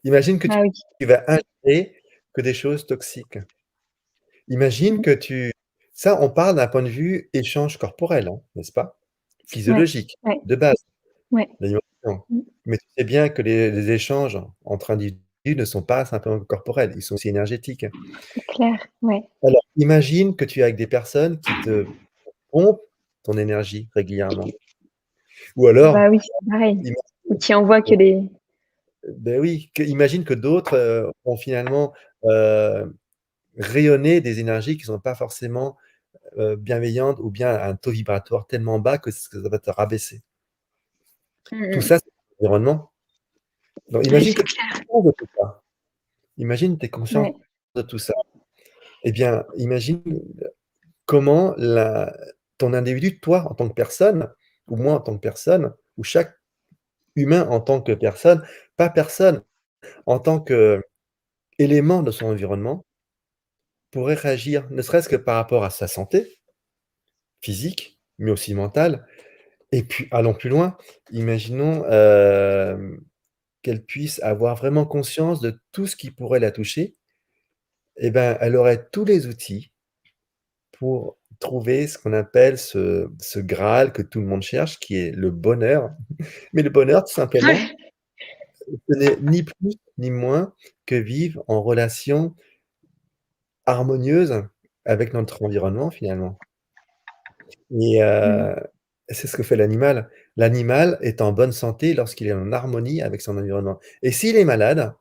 [SPEAKER 2] Imagine que
[SPEAKER 1] Bah, oui.
[SPEAKER 2] tu vas inhaler que des choses toxiques. Imagine
[SPEAKER 1] Mmh.
[SPEAKER 2] que tu ça, on parle d'un point de vue échange corporel, hein, n'est-ce pas?
[SPEAKER 1] Ouais.
[SPEAKER 2] Physiologique,
[SPEAKER 1] Ouais.
[SPEAKER 2] de base,
[SPEAKER 1] Ouais.
[SPEAKER 2] l'alimentation.
[SPEAKER 1] Mmh.
[SPEAKER 2] Mais tu sais bien que les échanges entre individus ne sont pas simplement corporels, ils sont aussi énergétiques.
[SPEAKER 1] C'est clair. Ouais.
[SPEAKER 2] Alors imagine que tu es avec des personnes qui te pompent ton énergie régulièrement. Ou
[SPEAKER 1] Bah,
[SPEAKER 2] alors,
[SPEAKER 1] oui, c'est pareil.
[SPEAKER 2] imagine
[SPEAKER 1] Ou tu envoies que des
[SPEAKER 2] beh, oui, imagine que d'autres, ont finalement, heu, rayonné des énergies qui sont pas forcément, bienveillantes ou bien à un taux vibratoire tellement bas que ça va te rabaisser.
[SPEAKER 1] mmh
[SPEAKER 2] Tout
[SPEAKER 1] mh.
[SPEAKER 2] ça, c'est l'environnement. Donc
[SPEAKER 1] Ouais,
[SPEAKER 2] imagine
[SPEAKER 1] c'est
[SPEAKER 2] que tu es
[SPEAKER 1] clair.
[SPEAKER 2] conscient de tout ça. Imagine, tu es conscient
[SPEAKER 1] Ouais.
[SPEAKER 2] de tout ça. Eh bien, imagine comment ton individu, toi, en tant que personne, ou moi en tant que personne, ou chaque humain en tant que personne, pas personne, en tant qu'élément de son environnement, pourrait réagir, ne serait-ce que par rapport à sa santé physique, mais aussi mentale. Et puis allons plus loin, imaginons, qu'elle puisse avoir vraiment conscience de tout ce qui pourrait la toucher. Et ben, elle aurait tous les outils pour trouver ce qu'on appelle ce graal que tout le monde cherche, qui est le bonheur. Mais le bonheur, tout simplement,
[SPEAKER 1] Ouais.
[SPEAKER 2] ce n'est ni plus ni moins que vivre en relation harmonieuse avec notre environnement, finalement. Et
[SPEAKER 1] Mmh.
[SPEAKER 2] c'est ce que fait l'animal. L'animal est en bonne santé lorsqu'il est en harmonie avec son environnement. Et s'il est malade,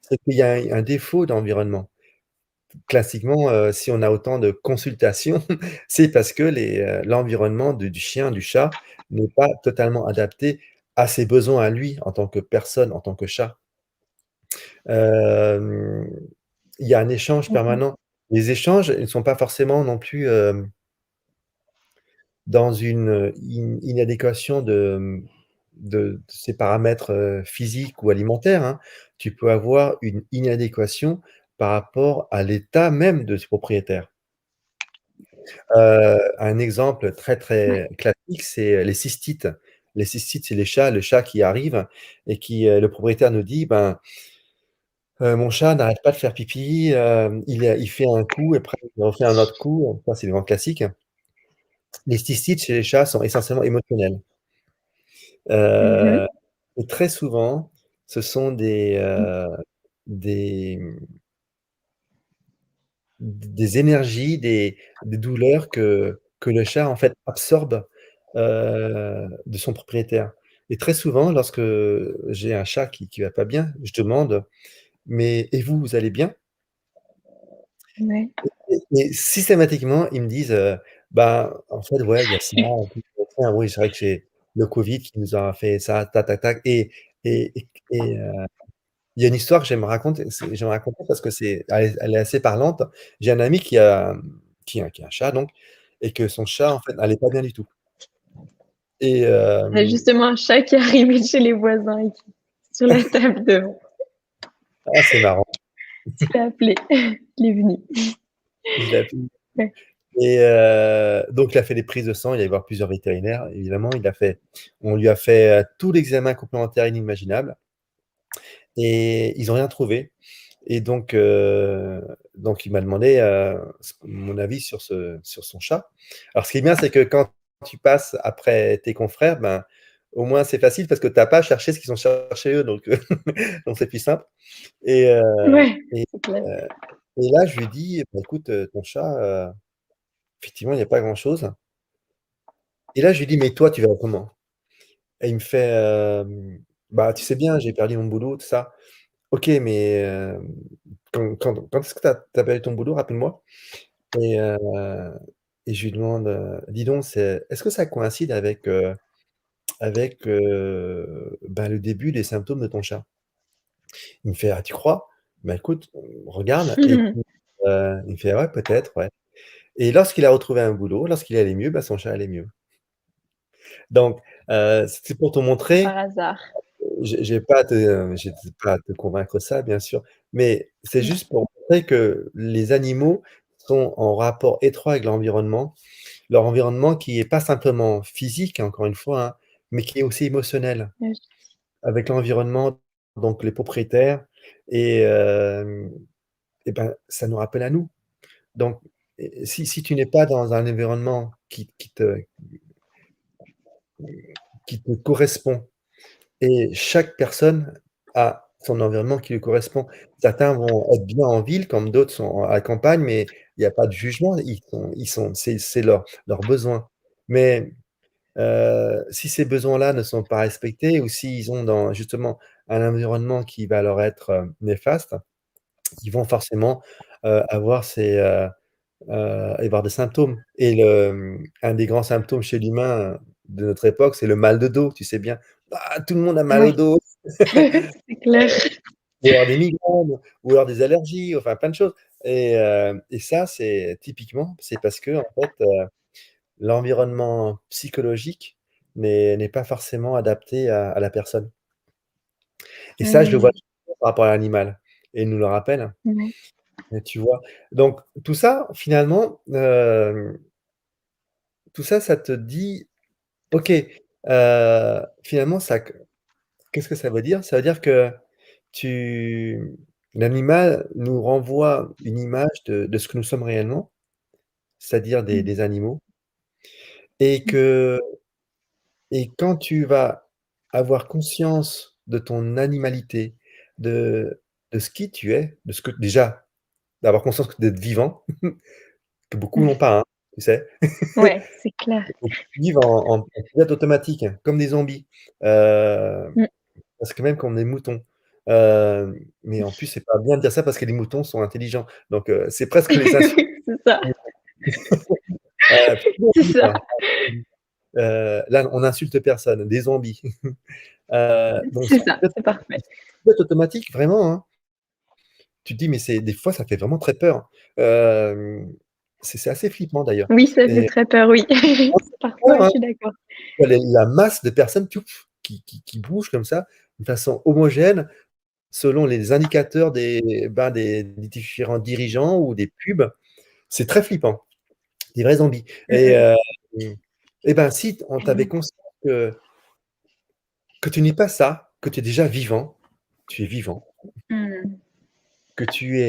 [SPEAKER 2] c'est qu'il y a un défaut d'environnement. Classiquement, si on a autant de consultations, c'est parce que l'environnement du chien, du chat n'est pas totalement adapté à ses besoins à lui, en tant que personne, en tant que chat. Hem, il y a un échange
[SPEAKER 1] Mmh mh.
[SPEAKER 2] permanent. Les échanges, ils ne sont pas forcément non plus, dans une, inadéquation de ces paramètres, physiques ou alimentaires, hein. Tu peux avoir une inadéquation par rapport à l'état même de ce propriétaire. Un exemple très,
[SPEAKER 1] Ouais.
[SPEAKER 2] très classique, c'est les cystites. Les cystites, c'est le chat qui arrive et qui, le propriétaire nous dit: «Ben, mon chat n'arrête pas de faire pipi, il fait un coup et après il refait un autre coup». Ça, c'est le grand classique. Les cystites chez les chats sont essentiellement émotionnels.
[SPEAKER 1] Mmh
[SPEAKER 2] Heu,
[SPEAKER 1] mh.
[SPEAKER 2] et très souvent, ce sont des, des énergies, des douleurs que le chat, en fait, absorbe, de son propriétaire et très souvent, lorsque j'ai un chat qui va pas bien, je demande: «Mais et vous, vous allez bien?»
[SPEAKER 1] Ouais.
[SPEAKER 2] et systématiquement, ils me disent, «Bah, en fait, ouais, il y a ça, et puis, tiens, oui, c'est vrai que j'ai le covid qui nous a fait ça, tac, tac, tac» et il y a une histoire que j'aime raconter parce que elle est assez parlante. J'ai un ami qui a un chat donc et que son chat, en fait, allait pas bien du tout et
[SPEAKER 1] Il y a justement un chat qui est arrivé de chez les voisins et qui sur la table devant.
[SPEAKER 2] ah, c'est marrant,
[SPEAKER 1] Tu l'as appelé, il est venu.
[SPEAKER 2] je l'ai appelé
[SPEAKER 1] Ouais.
[SPEAKER 2] et donc il a fait des prises de sang, il est allé voir plusieurs vétérinaires, évidemment. On lui a fait, tout l'examen complémentaire inimaginable et ils ont rien trouvé et donc il m'a demandé, mon avis sur son chat. Alors ce qui est bien, c'est que quand tu passes après tes confrères, ben, au moins c'est facile parce que tu as pas à chercher ce qu'ils ont cherché eux, donc donc c'est plus simple et
[SPEAKER 1] Ouais,
[SPEAKER 2] et
[SPEAKER 1] c'est clair.
[SPEAKER 2] heu et là je lui ai dit: «Bah écoute, ton chat, effectivement il y a pas grand-chose» et là je lui ai dit: «Mais toi tu vas comment?» et il me fait, «Bah tu sais bien, j'ai perdu mon boulot, tout ça». «OK, mais quand est-ce que tu as perdu ton boulot? Rappelle-moi». Et je lui demande, «Dis donc, est-ce que ça coïncide avec bah, le début des symptômes de ton chat?» Il me fait: «Ah, tu crois?» Bah, écoute, regarde et puis, il me fait: «Ouais, peut-être, ouais» et lorsqu'il a retrouvé un boulot, lorsqu'il allait mieux, bah, son chat allait mieux. Donc c'était pour te
[SPEAKER 1] Pas par
[SPEAKER 2] montrer,
[SPEAKER 1] hasard.
[SPEAKER 2] j'ai pas à te convaincre ça, bien sûr, mais c'est
[SPEAKER 1] Mmh.
[SPEAKER 2] juste pour montrer que les animaux sont en rapport étroit avec l'environnement. Leur environnement qui est pas simplement physique, encore une fois, hein, mais qui est aussi émotionnel.
[SPEAKER 1] Ouais,
[SPEAKER 2] Avec l'environnement, donc les propriétaires et et ben, ça nous rappelle à nous. Donc si tu n'es pas dans un environnement qui te correspond et chaque personne a son environnement qui lui correspond. Certains vont être bien en ville comme d'autres sont à la campagne, mais il y a pas de jugement. C'est leurs besoins. Mais si ces besoins-là ne sont pas respectés ou s'ils ont dans justement un environnement qui va leur être, néfaste, ils vont forcément, avoir des symptômes et un des grands symptômes chez l'humain, de notre époque, c'est le mal de dos, tu sais bien. Ah, tout le monde a mal au
[SPEAKER 1] ouais,
[SPEAKER 2] dos,
[SPEAKER 1] c'est clair.
[SPEAKER 2] ou alors des migraines, ou alors des allergies, enfin plein de choses et ça, c'est typiquement, c'est parce qu'en fait, l'environnement psychologique n'est pas forcément adapté à la personne et ça, je le vois
[SPEAKER 1] Mmh.
[SPEAKER 2] par rapport à l'animal et il nous le rappelle,
[SPEAKER 1] Ouais,
[SPEAKER 2] tu vois? Donc tout ça, finalement, tout ça, ça te dit: «OK, finalement ça qu'est-ce que ça veut dire?» Ça veut dire que tu l'animal nous renvoie une image de ce que nous sommes réellement, c'est-à-dire
[SPEAKER 1] mmh,
[SPEAKER 2] des animaux et
[SPEAKER 1] mmh,
[SPEAKER 2] que et quand tu vas avoir conscience de ton animalité, de ce qui tu es, de ce que déjà, d'avoir conscience d'être vivant, que beaucoup n'ont
[SPEAKER 1] mmh.
[SPEAKER 2] pas, hein, tu sais?
[SPEAKER 1] Ouais, c'est clair.
[SPEAKER 2] Beaucoup vivent en pilote automatique, comme des zombies, heu,
[SPEAKER 1] Mmh.
[SPEAKER 2] parce que même comme des moutons, mais en plus, c'est pas bien de dire ça parce que les moutons sont intelligents, donc c'est presque les insulter.
[SPEAKER 1] C'est ça,
[SPEAKER 2] Plutôt
[SPEAKER 1] c'est
[SPEAKER 2] zombies,
[SPEAKER 1] ça.
[SPEAKER 2] quoi. Là, on n'insulte personne, des zombies. Donc ils
[SPEAKER 1] C'est
[SPEAKER 2] sont
[SPEAKER 1] ça, c'est parfait.
[SPEAKER 2] pilote automatique, vraiment, hein. Tu te dis: «Mais c'est» des fois, ça fait vraiment très peur. C'est assez flippant d'ailleurs
[SPEAKER 1] Oui, ça fait
[SPEAKER 2] et
[SPEAKER 1] très peur, oui.
[SPEAKER 2] peur,
[SPEAKER 1] Parfois, je
[SPEAKER 2] hein,
[SPEAKER 1] suis d'accord.
[SPEAKER 2] la masse de personnes qui bougent comme ça, de façon homogène, selon les indicateurs des différents dirigeants ou des pubs, c'est très flippant, des vrais zombies
[SPEAKER 1] Mmh mh.
[SPEAKER 2] et ben, si on tu avais
[SPEAKER 1] Mmh.
[SPEAKER 2] conscience que tu n'es pas ça, que tu es déjà vivant, tu es vivant,
[SPEAKER 1] Mmh.
[SPEAKER 2] que tu es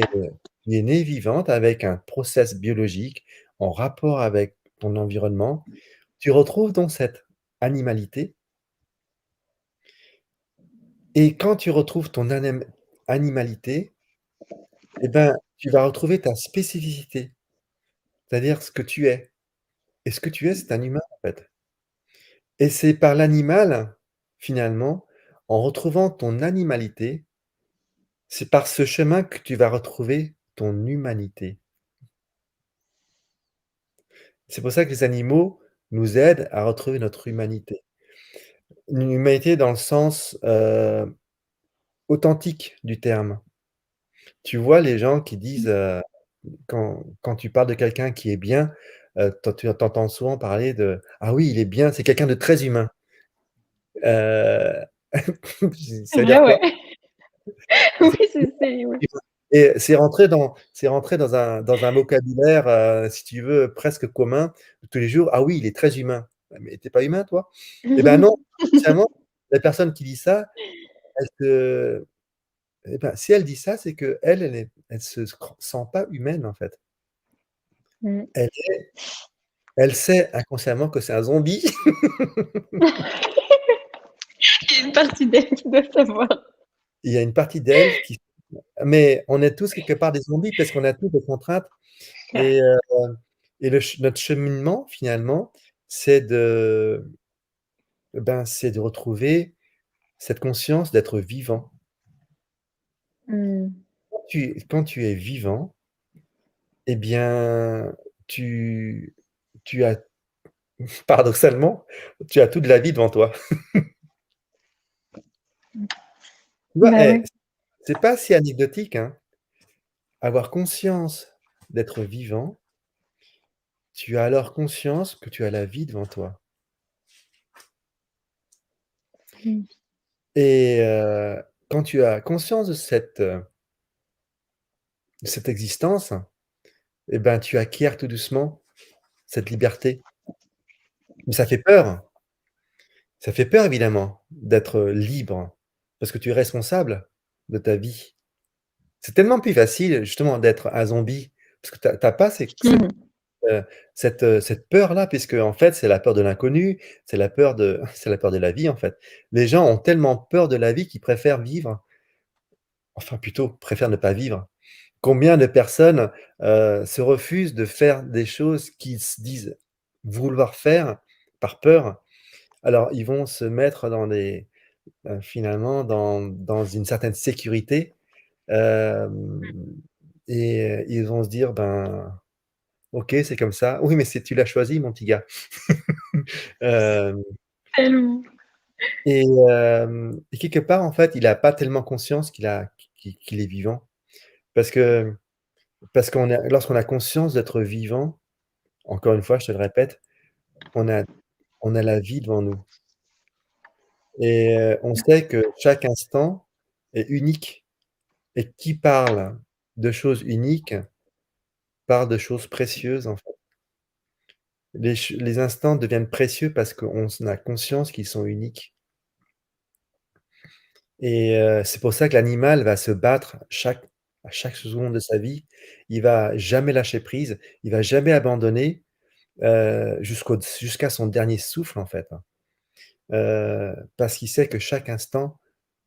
[SPEAKER 2] née vivante avec un process biologique en rapport avec ton environnement. Tu retrouves donc cette animalité Et quand tu retrouves ton animalité, eh ben, tu vas retrouver ta spécificité, c'est-à-dire ce que tu es. Et ce que tu es, c'est un humain, en fait. Et c'est par l'animal, finalement, en retrouvant ton animalité, c'est par ce chemin que tu vas retrouver ton humanité. C'est pour ça que les animaux nous aident à retrouver notre humanité. Une humanité dans le sens, authentique du terme. Tu vois les gens qui disent, quand tu parles de quelqu'un qui est bien, tu entends souvent parler de: «Ah oui, il est bien, c'est quelqu'un de très humain». Heu,
[SPEAKER 1] C'est
[SPEAKER 2] ça veut
[SPEAKER 1] vrai,
[SPEAKER 2] dire quoi?
[SPEAKER 1] ouais. Oui, c'est ouais.
[SPEAKER 2] Et c'est rentré dans un vocabulaire, si tu veux, presque commun de tous les jours. «Ah oui, il est très humain». Mais tu es pas humain toi? Eh ben non, inconsciemment, la personne qui dit ça, elle se eh ben, si elle dit ça, c'est qu'elle, elle se sent pas humaine, en fait.
[SPEAKER 1] Mmh.
[SPEAKER 2] Elle elle sait inconsciemment que c'est un zombie.
[SPEAKER 1] Il y a une partie d'elle qui doit savoir.
[SPEAKER 2] Il y a une partie d'elle qui mais on est tous quelque part des zombies parce qu'on a tous des contraintes et le notre cheminement finalement, c'est de c'est de retrouver cette conscience d'être vivant.
[SPEAKER 1] Mmh.
[SPEAKER 2] Quand tu es vivant, eh bien, tu tu as paradoxalement, tu as toute la vie devant toi. Tu vois?
[SPEAKER 1] Bah, ouais.
[SPEAKER 2] C'est pas si anecdotique, hein. Avoir conscience d'être vivant, tu as alors conscience que tu as la vie devant toi
[SPEAKER 1] Mmh.
[SPEAKER 2] et quand tu as conscience de cette existence, et ben, tu acquiers tout doucement cette liberté. Mais ça fait peur. Ça fait peur évidemment d'être libre, parce que tu es responsable de ta vie. C'est tellement plus facile justement d'être un zombie, parce que tu as pas
[SPEAKER 1] Mmh.
[SPEAKER 2] cette peur-là, puisque en fait, c'est la peur de l'inconnu, c'est la peur de c'est la peur de la vie, en fait. Les gens ont tellement peur de la vie qu'ils préfèrent vivre, enfin plutôt préfèrent ne pas vivre. Combien de personnes, se refusent de faire des choses qu'ils se disent vouloir faire par peur? Alors ils vont se mettre dans des finalement dans une certaine sécurité, hem et ils vont se dire: «Ben, OK, c'est comme ça». «Oui, mais c'est tu l'as choisi mon petit gars». Hem
[SPEAKER 1] Tellement.
[SPEAKER 2] et quelque part, en fait, il a pas tellement conscience qu'il est vivant. Parce que lorsqu'on a conscience d'être vivant, encore une fois, je te le répète, on a on a la vie devant nous et on sait que chaque instant est unique et qui parle de choses uniques, parle de choses précieuses, en fait. Les instants deviennent précieux parce qu'on a conscience qu'ils sont uniques et c'est pour ça que l'animal va se battre à chaque seconde de sa vie. Il va jamais lâcher prise, il va jamais abandonner, jusqu'à son dernier souffle, en fait, hein. Parce qu'il sait que chaque instant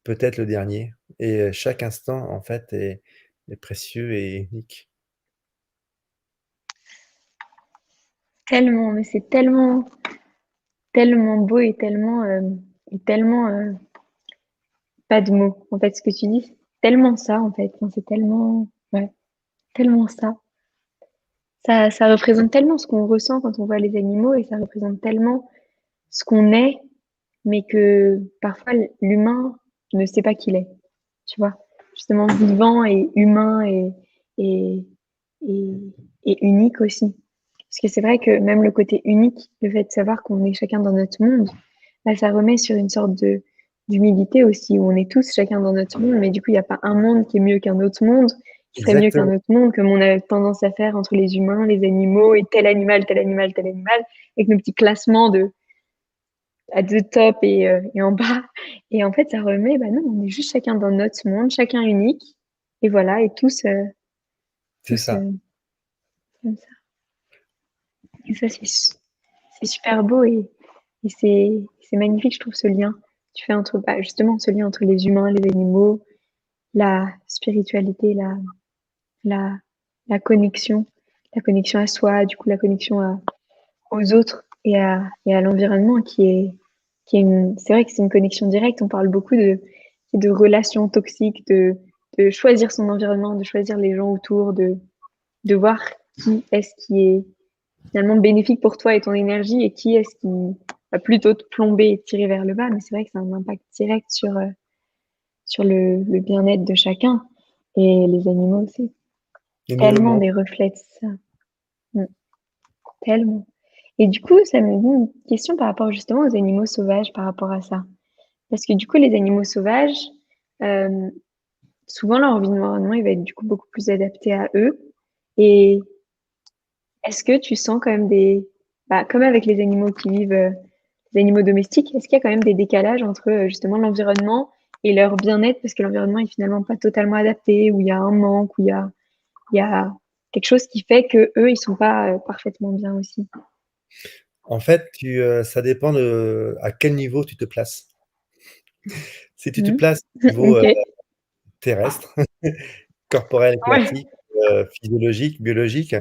[SPEAKER 2] peut être le dernier et chaque instant, en fait, est précieux et unique.
[SPEAKER 1] Tellement, mais c'est tellement, tellement beau et tellement, pas de mots. En fait, ce que tu dis, c'est tellement ça, en fait. Enfin, c'est tellement, ouais, tellement ça. Ça représente tellement ce qu'on ressent quand on voit les animaux et ça représente tellement ce qu'on est, mais que parfois l'humain ne sait pas qu'il est. Tu vois? Justement, vivant et humain et, et, et unique aussi. Parce que c'est vrai que même le côté unique, le fait de savoir qu'on est chacun dans notre monde, bah, ça remet sur une sorte de d'humilité aussi, où on est tous chacun dans notre monde, mais du coup, il n'y a pas un monde qui est mieux qu'un autre monde, qui serait mieux qu'un
[SPEAKER 2] Exactement,
[SPEAKER 1] autre monde, comme on a tendance à faire entre les humains, les animaux, et tel animal, tel animal, tel animal, avec nos petits classements de à deux top et en bas. Et en fait, ça remet, bah non, on est juste chacun dans notre monde, chacun unique. Et voilà, et
[SPEAKER 2] c'est
[SPEAKER 1] tous
[SPEAKER 2] ça.
[SPEAKER 1] comme ça. Et ça, c'est super beau et c'est magnifique, je trouve, ce lien. tu fais entre, bah, justement, ce lien entre les humains, les animaux, la spiritualité, la, la connexion à soi, du coup, la connexion aux autres et à l'environnement qui est c'est vrai que c'est une connexion directe. On parle beaucoup de relations toxiques, de choisir son environnement, de choisir les gens autour, de voir qui est-ce qui est finalement bénéfique pour toi et ton énergie et qui est-ce qui va plutôt te plomber et te tirer vers le bas. Mais c'est vrai que ça a un impact direct sur le bien-être de chacun. Et les animaux, c'est
[SPEAKER 2] Et nous le
[SPEAKER 1] tellement
[SPEAKER 2] montre.
[SPEAKER 1] des reflets de ça. Mm, tellement. Et du coup, ça me dit une question par rapport justement aux animaux sauvages par rapport à ça. Parce que du coup, les animaux sauvages, euh, souvent leur environnement, il va être du coup beaucoup plus adapté à eux. Et est-ce que tu sens quand même bah, comme avec les animaux qui vivent, les animaux domestiques, est-ce qu'il y a quand même des décalages entre justement l'environnement et leur bien-être parce que l'environnement est finalement pas totalement adapté, où il y a un manque, où il y a quelque chose qui fait que eux, ils sont pas parfaitement bien aussi.
[SPEAKER 2] En fait, ça dépend à quel niveau tu te places. Si tu te
[SPEAKER 1] Mhm.
[SPEAKER 2] places au niveau
[SPEAKER 1] Ok.
[SPEAKER 2] terrestre, corporel,
[SPEAKER 1] Ouais.
[SPEAKER 2] classique, physiologique, biologique,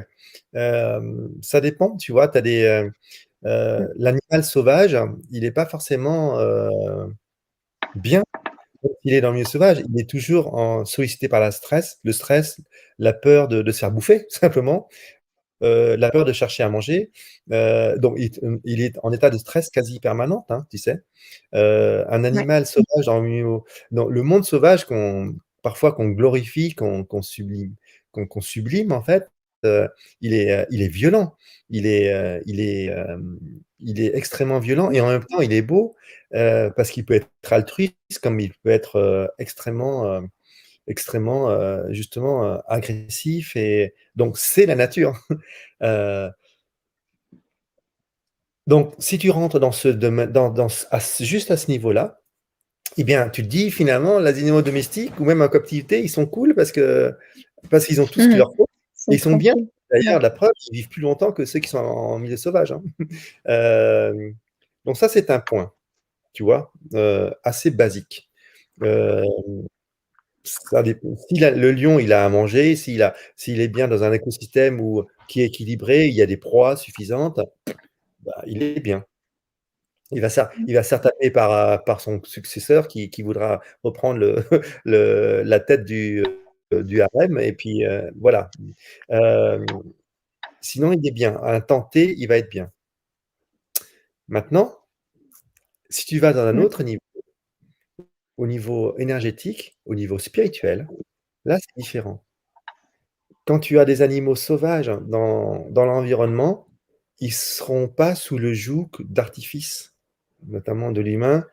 [SPEAKER 2] ça dépend, tu vois, l'animal sauvage, il n'est pas forcément bien quand il est dans le milieu sauvage. Il est toujours sollicité par le stress, la peur de se faire bouffer, tout simplement, la peur de chercher à manger. Donc, il est en état de stress quasi permanent, hein, tu sais. Un
[SPEAKER 1] Ouais.
[SPEAKER 2] animal sauvage dans le monde sauvage parfois qu'on glorifie, qu'on sublime, en fait, il est violent. Il est, euh, il est, euh, il est extrêmement violent et en même temps, il est beau parce qu'il peut être altruiste comme il peut être extrêmement justement agressif et donc c'est la nature. Euh, donc si tu rentres dans ce domaine, juste à ce niveau-là, eh bien tu te dis finalement les animaux domestiques ou même en captivité, ils sont cool parce qu'ils ont tout ce qu'il
[SPEAKER 1] Mhm.
[SPEAKER 2] leur faut
[SPEAKER 1] Ils
[SPEAKER 2] et
[SPEAKER 1] sont
[SPEAKER 2] ils sont bien.
[SPEAKER 1] tranquilles.
[SPEAKER 2] D'ailleurs,
[SPEAKER 1] Ouais.
[SPEAKER 2] la preuve, ils vivent plus longtemps que ceux qui sont en milieu sauvage, hein. Euh, donc ça, c'est un point, tu vois, assez basique. Euh, si le lion, il a à manger, s'il est bien dans un écosystème qui est équilibré, il y a des proies suffisantes, bah, il est bien. Il va se faire taper par son successeur qui voudra reprendre la tête du harem, et puis voilà. Euh, Sinon, il est bien. À un temps T, il va être bien. Maintenant, si tu vas dans un
[SPEAKER 1] Mhm.
[SPEAKER 2] autre niveau, au niveau énergétique, au niveau spirituel, là, c'est différent. Quand tu as des animaux sauvages dans l'environnement, ils ne seront pas sous le joug d'artifices, notamment de l'humain.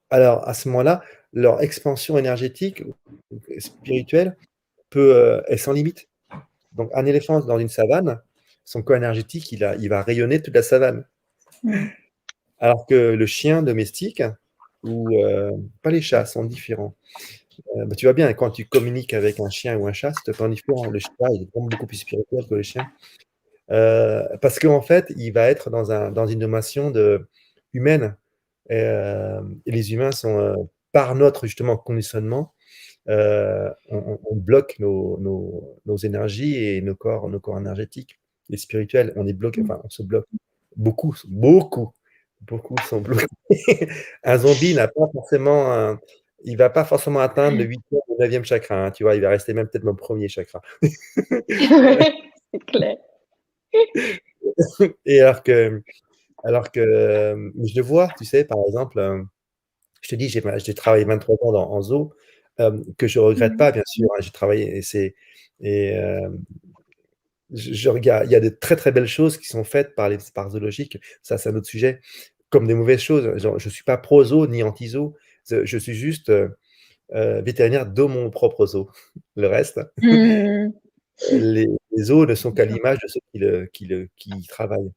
[SPEAKER 2] Alors, à ce moment-là, leur expansion énergétique, spirituelle, est sans limite. Donc, un éléphant dans une savane, son corps énergétique, il va rayonner toute la savane.
[SPEAKER 1] Mhm.
[SPEAKER 2] Alors que le chien domestique, ou pas les chats, sont différents. Bah, tu vois bien, quand tu communiques avec un chien ou un chat, c'est totalement différent. Le chat, il est vraiment beaucoup plus spirituel que le chien. Parce qu'en fait, il va être dans une dimension humaine. Et les humains sont, par notre justement conditionnement, on bloque nos énergies et nos corps énergétiques. Les spirituels, on est bloqué, enfin, on se bloque. Beaucoup, beaucoup, beaucoup sont bloqués. Un zombie n'a pas forcément il va pas forcément atteindre le 8e ou 9e chakra, hein, tu vois, il va rester même peut-être mon premier chakra.
[SPEAKER 1] Ouais, c'est clair.
[SPEAKER 2] Et alors que je le vois, tu sais, par exemple, je te dis, j'ai travaillé 23 ans en zoo, que je regrette
[SPEAKER 1] Mhm.
[SPEAKER 2] pas, bien sûr, hein, j'ai travaillé et je regarde, il y a de très très belles choses qui sont faites par zoologiques, ça c'est un autre sujet, comme des mauvaises choses. Genre, je suis pas pro zoo ni anti zoo, je suis juste vétérinaire de mon propre zoo. Le reste,
[SPEAKER 1] Mhm.
[SPEAKER 2] les zoos ne sont qu'à
[SPEAKER 1] D'accord.
[SPEAKER 2] l'image de ceux qui y travaillent.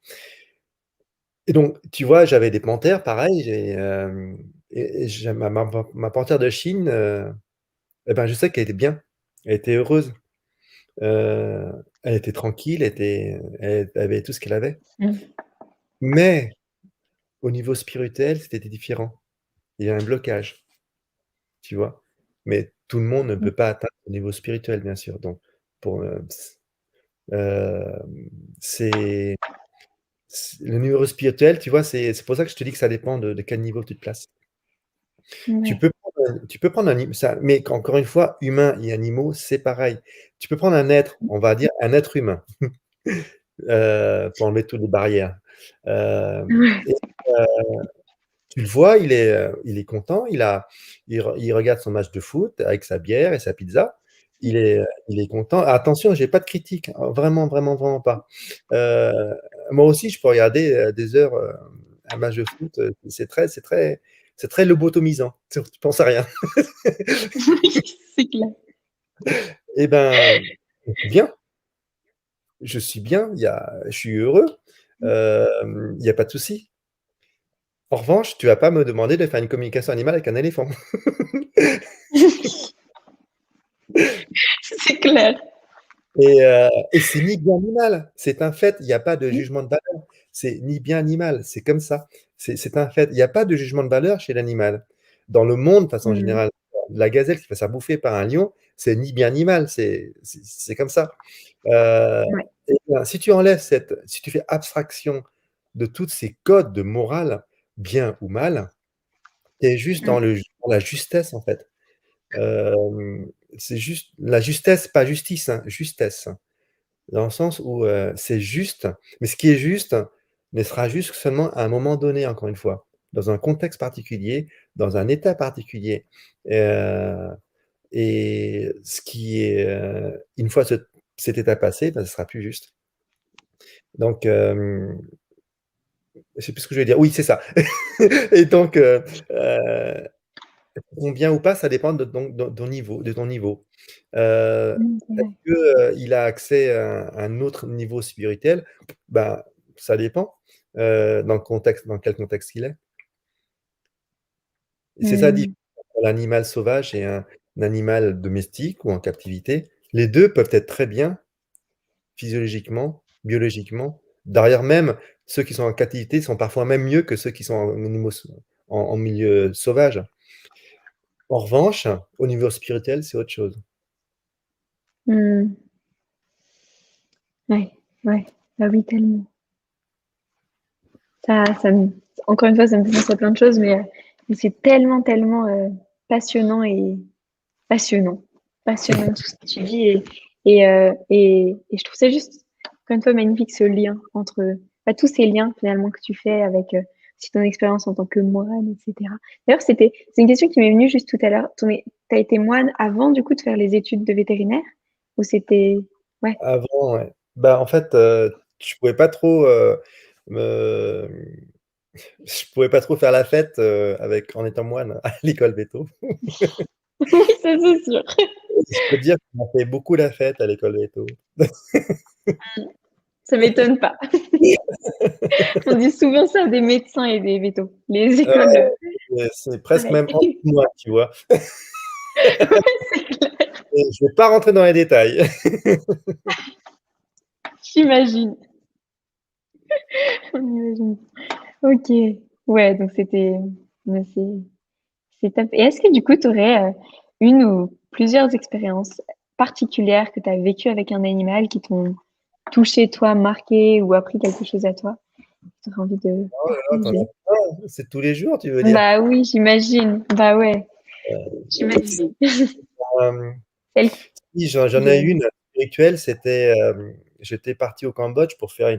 [SPEAKER 2] Et donc, tu vois, j'avais des panthères, pareil, ma panthère de Chine, eh ben, je sais qu'elle était bien, elle était heureuse, elle était tranquille, elle avait tout ce qu'elle avait.
[SPEAKER 1] Mhm.
[SPEAKER 2] Mais au niveau spirituel, c'était différent. il y a un blocage, tu vois? Mais tout le monde ne peut pas atteindre le niveau spirituel, bien sûr. Donc pour, c'est le niveau spirituel, tu vois, c'est pour ça que je te dis que ça dépend de quel niveau tu te places.
[SPEAKER 1] Ouais.
[SPEAKER 2] Tu peux prendre un im ça mais encore une fois, humains et animaux, c'est pareil. Tu peux prendre un être, on va dire un être humain, pour enlever toutes les barrières.
[SPEAKER 1] Ouais.
[SPEAKER 2] Et tu le vois, il est content, il regarde son match de foot avec sa bière et sa pizza. Il est content. Attention, j'ai pas de critique, hein, vraiment, vraiment, vraiment pas. Heu, Moi aussi, je peux regarder, des heures, un match de foot, c'est très lobotomisant. Tu penses à rien.
[SPEAKER 1] C'est clair.
[SPEAKER 2] Et ben, je suis bien, je suis bien, je suis heureux, il y a pas de souci. En revanche, tu vas pas me demander de faire une communication animale avec un éléphant.
[SPEAKER 1] C'est clair.
[SPEAKER 2] Et c'est ni bien ni mal. C'est un fait, il y a pas de jugement de valeur. C'est ni bien ni mal, c'est comme ça. C'est un fait. Il y a pas de jugement de valeur chez l'animal. Dans le monde, de façon
[SPEAKER 1] Mmh.
[SPEAKER 2] générale, la gazelle qui se fait se faire bouffer par un lion, c'est ni bien ni mal, c'est comme ça. Heu
[SPEAKER 1] Ouais.
[SPEAKER 2] et bien, si tu fais abstraction de tous ces codes de morale, bien ou mal, tu es juste
[SPEAKER 1] Mmh.
[SPEAKER 2] dans la justesse, en fait. C'est juste la justesse, pas justice, hein, justesse. Dans le sens où, c'est juste, mais ce qui est juste ne sera juste que seulement à un moment donné, encore une fois, dans un contexte particulier, dans un état particulier. Heu et ce qui est, une fois cet état passé, bah, ce sera plus juste. Donc, je sais plus ce que je voulais dire. Oui, c'est ça. Et donc, combien ou pas, ça dépend de ton niveau.
[SPEAKER 1] Mmh, c'est vrai.
[SPEAKER 2] Que, il a accès à un autre niveau spirituel? Ben, ça dépend, dans quel contexte il est. Et c'est ça la
[SPEAKER 1] Mmh.
[SPEAKER 2] différence entre l'animal sauvage et un animal domestique ou en captivité. Les 2 peuvent être très bien physiologiquement, biologiquement. D'ailleurs même, ceux qui sont en captivité sont parfois même mieux que ceux qui sont en animaux en milieu sauvage. En revanche, au niveau spirituel, c'est autre chose.
[SPEAKER 1] Mmh. Ouais, ouais. Ah oui, tellement. Ça me encore une fois, ça me fait penser à plein de choses, mais c'est tellement, tellement, passionnant et passionnant. Passionnant tout ce que tu dis et je trouve ça juste, encore une fois, magnifique ce lien entre, bah, tous ces liens finalement que tu fais avec, aussi ton expérience en tant que moine et cetera. D'ailleurs, c'est une question qui m'est venue juste tout à l'heure. Tu as été moine avant du coup de faire les études de vétérinaire? Ou c'était ouais.
[SPEAKER 2] Avant, ouais. Bah, en fait, je pouvais pas trop, me je pouvais pas trop faire la fête, en étant moine à l'école véto.
[SPEAKER 1] Oui, ça c'est sûr.
[SPEAKER 2] Je peux te dire qu'on a fait beaucoup la fête à l'école véto.
[SPEAKER 1] Ça m'étonne pas. On dit souvent ça des médecins et des vétos. Les
[SPEAKER 2] Ouais,
[SPEAKER 1] écoles,
[SPEAKER 2] c'est presque
[SPEAKER 1] pareil.
[SPEAKER 2] même en dessous de moi, tu vois?
[SPEAKER 1] Ouais, c'est clair,
[SPEAKER 2] Et je vais pas rentrer dans les détails.
[SPEAKER 1] j'imagine. On imagine. OK. Ouais, donc c'était mais c'est top et est-ce que du coup, tu aurais, une ou plusieurs expériences particulières que tu as vécues avec un animal qui t'ont touché toi, marqué ou appris quelque chose à toi? Tu aurais envie de
[SPEAKER 2] Oh là là, tu en as
[SPEAKER 1] partager?
[SPEAKER 2] plein, c'est tous les jours, tu veux dire?
[SPEAKER 1] Bah oui, j'imagine. Bah ouais, j'imagine.
[SPEAKER 2] Hem,
[SPEAKER 1] Celle
[SPEAKER 2] si j'en ai
[SPEAKER 1] de
[SPEAKER 2] une spirituelle, c'était, j'étais parti au Cambodge pour faire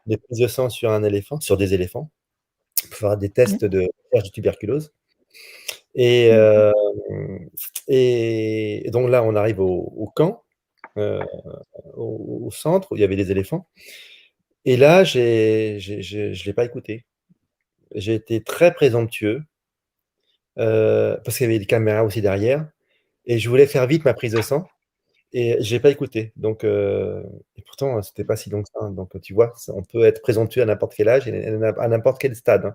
[SPEAKER 2] des prises de sang sur des éléphants, pour faire des
[SPEAKER 1] mmh,
[SPEAKER 2] tests de recherche de tuberculose. Et
[SPEAKER 1] d'accord.
[SPEAKER 2] donc là, on arrive au camp, heu, au centre où il y avait des éléphants et là, je l'ai pas écouté. J'ai été très présomptueux, parce qu'il y avait des caméras aussi derrière et je voulais faire vite ma prise de sang et j'ai pas écouté donc et pourtant, c'était pas si long que ça, hein, donc tu vois? On peut être présomptueux à n'importe quel âge et à n'importe quel stade,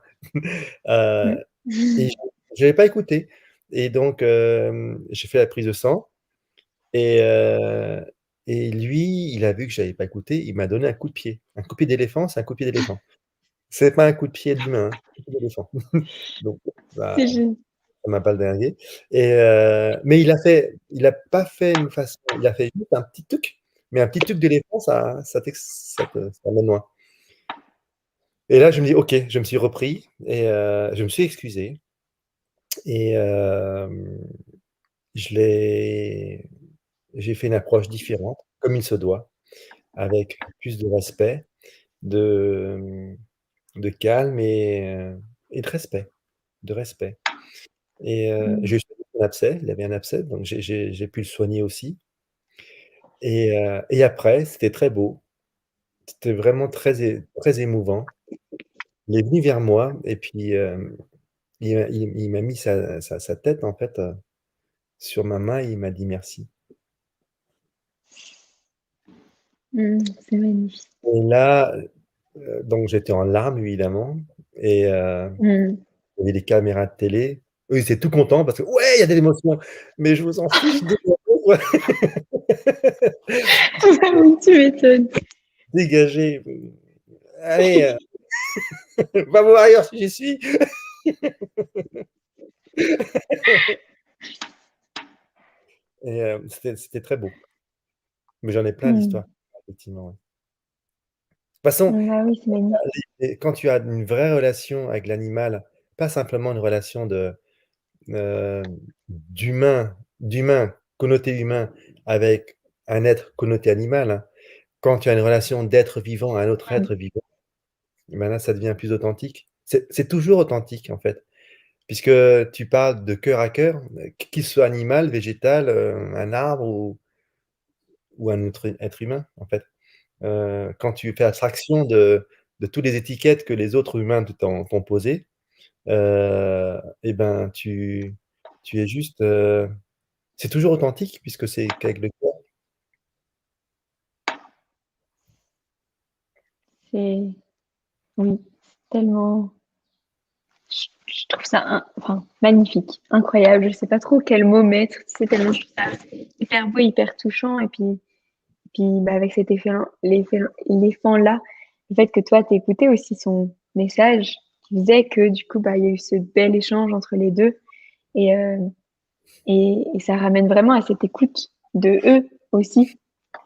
[SPEAKER 2] hein.
[SPEAKER 1] Mmh.
[SPEAKER 2] Et j'avais pas écouté et donc j'ai fait la prise de sang et lui, il a vu que j'avais pas écouté, il m'a donné un coup de pied. Un coup de pied d'éléphant, c'est un coup de pied d'éléphant C'est pas un coup de pied d'humain, hein, c'est un coup d'éléphant. Donc
[SPEAKER 1] C'est
[SPEAKER 2] ça
[SPEAKER 1] génial.
[SPEAKER 2] ça m'a pas dingué et mais il a pas fait une façon il a fait juste un petit tuc, mais un petit tuc d'éléphant, ça emmène loin et là, je me dis: «OK», je me suis repris et je me suis excusé et je l'ai j'ai fait une approche différente, comme il se doit, avec plus de respect, de, de calme et de respect et
[SPEAKER 1] Mmh.
[SPEAKER 2] j'ai soigné son abcès, il avait un abcès, donc j'ai pu le soigner aussi et après, c'était très beau, c'était vraiment très émouvant. Il est venu vers moi et puis, il m'a mis sa tête, en fait, sur ma main et il m'a dit: «Merci»
[SPEAKER 1] Mmh, c'est magnifique.
[SPEAKER 2] et là, donc j'étais en larmes évidemment et
[SPEAKER 1] Mmh.
[SPEAKER 2] il y avait des caméras de télé. Eux, ils étaient tout contents parce que: «Ouais, il y a de l'émotion!» mais je vous en fiche de mon pauvre.
[SPEAKER 1] Oui, tu m'étonnes.
[SPEAKER 2] Dégagez, allez, va voir ailleurs si j'y suis. Et c'était très beau. Mais j'en ai plein
[SPEAKER 1] Mmh.
[SPEAKER 2] d'histoires, effectivement, ouais. De toute façon,
[SPEAKER 1] Bah oui, c'est magnifique.
[SPEAKER 2] et quand tu as une vraie relation avec l'animal, pas simplement une relation d'humain, connoté humain avec un être connoté animal, hein. Quand tu as une relation d'être vivant à un autre
[SPEAKER 1] Mmh.
[SPEAKER 2] être vivant, et ben là, ça devient plus authentique. C'est toujours authentique, en fait, puisque tu parles de cœur à cœur, qu'il soit animal, végétal, un arbre ou un autre être humain, en fait. Quand tu fais abstraction de toutes les étiquettes que les autres humains t'ont posées, et ben, tu es juste, c'est toujours authentique puisque c'est qu'avec le cœur.
[SPEAKER 1] C'est oui, tellement je trouve ça enfin, magnifique, incroyable. Je sais pas trop quel mot mettre, tu sais, tellement je trouve ça hyper beau, hyper touchant. Et puis bah, avec cet l'éléphant-là, le fait que toi, tu écouté aussi son message qui disait que du coup, bah, il y a eu ce bel échange entre les deux. Et, et ça ramène vraiment à cette écoute de eux aussi.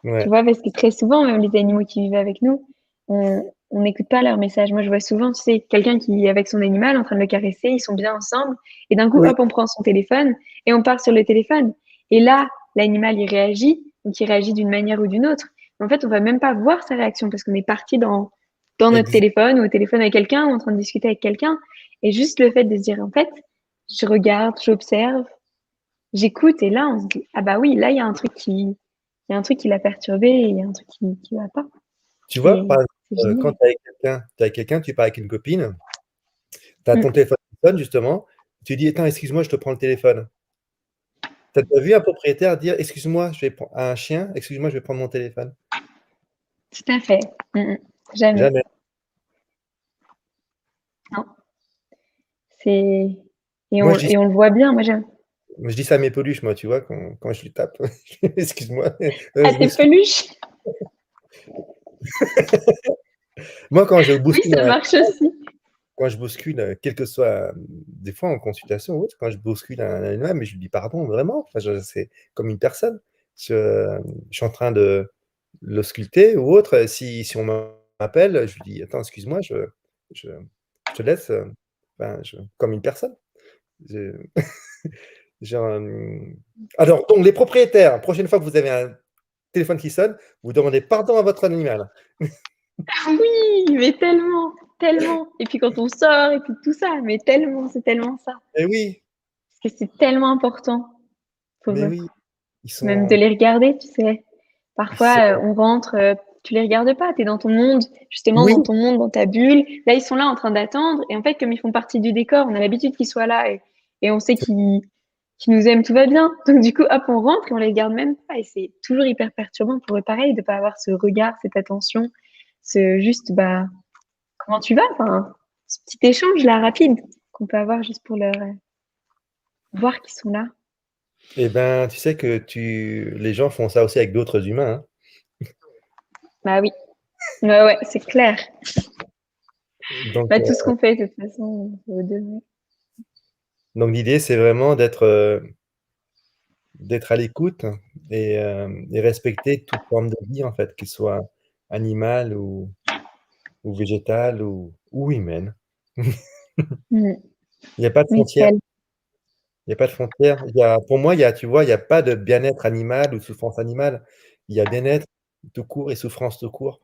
[SPEAKER 1] Tu
[SPEAKER 2] Ouais.
[SPEAKER 1] vois, parce que très souvent, même les animaux qui vivent avec nous, on n'écoute pas leur message. Moi, je vois souvent, tu sais, quelqu'un qui est avec son animal en train de le caresser, ils sont bien ensemble, et d'un coup,
[SPEAKER 2] Oui,
[SPEAKER 1] hop, on prend son téléphone et on part sur le téléphone. Et là, l'animal, il réagit, donc il réagit d'une manière ou d'une autre. Mais en fait, on va même pas voir sa réaction parce qu'on est parti dans notre
[SPEAKER 2] exa
[SPEAKER 1] téléphone ou au téléphone avec quelqu'un ou en train de discuter avec quelqu'un. Et juste le fait de se dire, en fait, je regarde, j'observe, j'écoute, et là, on se dit, ah bah oui, là, il y a un truc qui l'a perturbé et il y a un truc qui va pas.
[SPEAKER 2] tu vois,
[SPEAKER 1] C'est
[SPEAKER 2] par exemple,
[SPEAKER 1] c'est
[SPEAKER 2] quand
[SPEAKER 1] génial.
[SPEAKER 2] tu es avec quelqu'un, tu parles avec une copine, tu as ton
[SPEAKER 1] Mm.
[SPEAKER 2] téléphone qui sonne justement, tu dis: «Attends, excuse-moi, je te prends le téléphone». Tu as déjà vu un propriétaire dire: «Excuse-moi, je vais pren» à un chien: «Excuse-moi, je vais prendre mon téléphone»?
[SPEAKER 1] Tout à fait. Mm, mm. Jamais.
[SPEAKER 2] Jamais.
[SPEAKER 1] Non. C'est et
[SPEAKER 2] Moi,
[SPEAKER 1] on et on le voit bien. Moi, j'aime.
[SPEAKER 2] je dis ça à mes peluches, moi, tu vois, quand je lui tape. «Excuse-moi,
[SPEAKER 1] Ah,
[SPEAKER 2] je
[SPEAKER 1] tes
[SPEAKER 2] bouscule».
[SPEAKER 1] peluches?
[SPEAKER 2] Moi, quand je
[SPEAKER 1] Oui,
[SPEAKER 2] bouscule
[SPEAKER 1] ça
[SPEAKER 2] un
[SPEAKER 1] marche aussi.
[SPEAKER 2] quand je bouscule, quel que soit, des fois en consultation ou autre, quand je bouscule un animal, mais je lui dis: «Pardon, vraiment?» enfin, je c'est comme une personne. Je suis en train de l'ausculter ou autre, si on m'appelle, je lui dis: «Attends, excuse-moi, je je te laisse, enfin, je comme une personne». Je genre, alors donc les propriétaires, prochaine fois que vous avez un téléphone qui sonne, vous demandez pardon à votre animal.
[SPEAKER 1] Ah oui, mais tellement, tellement. Et puis quand on sort et puis tout ça, mais tellement, c'est tellement ça.
[SPEAKER 2] Eh oui,
[SPEAKER 1] Parce que c'est tellement important pour
[SPEAKER 2] mais
[SPEAKER 1] eux.
[SPEAKER 2] oui, ils
[SPEAKER 1] Même de
[SPEAKER 2] sont
[SPEAKER 1] les regarder, tu sais.
[SPEAKER 2] ils
[SPEAKER 1] Parfois,
[SPEAKER 2] sont
[SPEAKER 1] on rentre, tu les regardes pas, tu es dans ton monde, justement
[SPEAKER 2] oui,
[SPEAKER 1] dans ton monde, dans ta bulle. Là, ils sont là en train d'attendre et en fait, comme ils font partie du décor, on a l'habitude qu'ils soient là et on sait qu'ils nous aiment, tout va bien. Donc du coup, hop, on rentre et on les regarde même pas et c'est toujours hyper perturbant pour eux pareil de pas avoir ce regard, cette attention, ce juste, bah, comment tu vas? Enfin, ce petit échange là rapide qu'on peut avoir juste pour leur, voir qu'ils sont là.
[SPEAKER 2] et ben, tu sais que les gens font ça aussi avec d'autres humains, hein.
[SPEAKER 1] Bah oui, ouais, ouais, c'est clair.
[SPEAKER 2] Donc,
[SPEAKER 1] Bah, tout ce qu'on fait, de toute façon, ça vaut deux.
[SPEAKER 2] donc l'idée, c'est vraiment d'être à l'écoute et respecter toute forme de vie, en fait, qu'elle soit animale ou végétale ou humaine.
[SPEAKER 1] Mm.
[SPEAKER 2] Il n'y a pas de frontière.
[SPEAKER 1] Nickel.
[SPEAKER 2] Il n'y a pas de frontière. Pour moi, tu vois, il n'y a pas de bien-être animal ou souffrance animale. Il y a bien-être tout court et souffrance tout court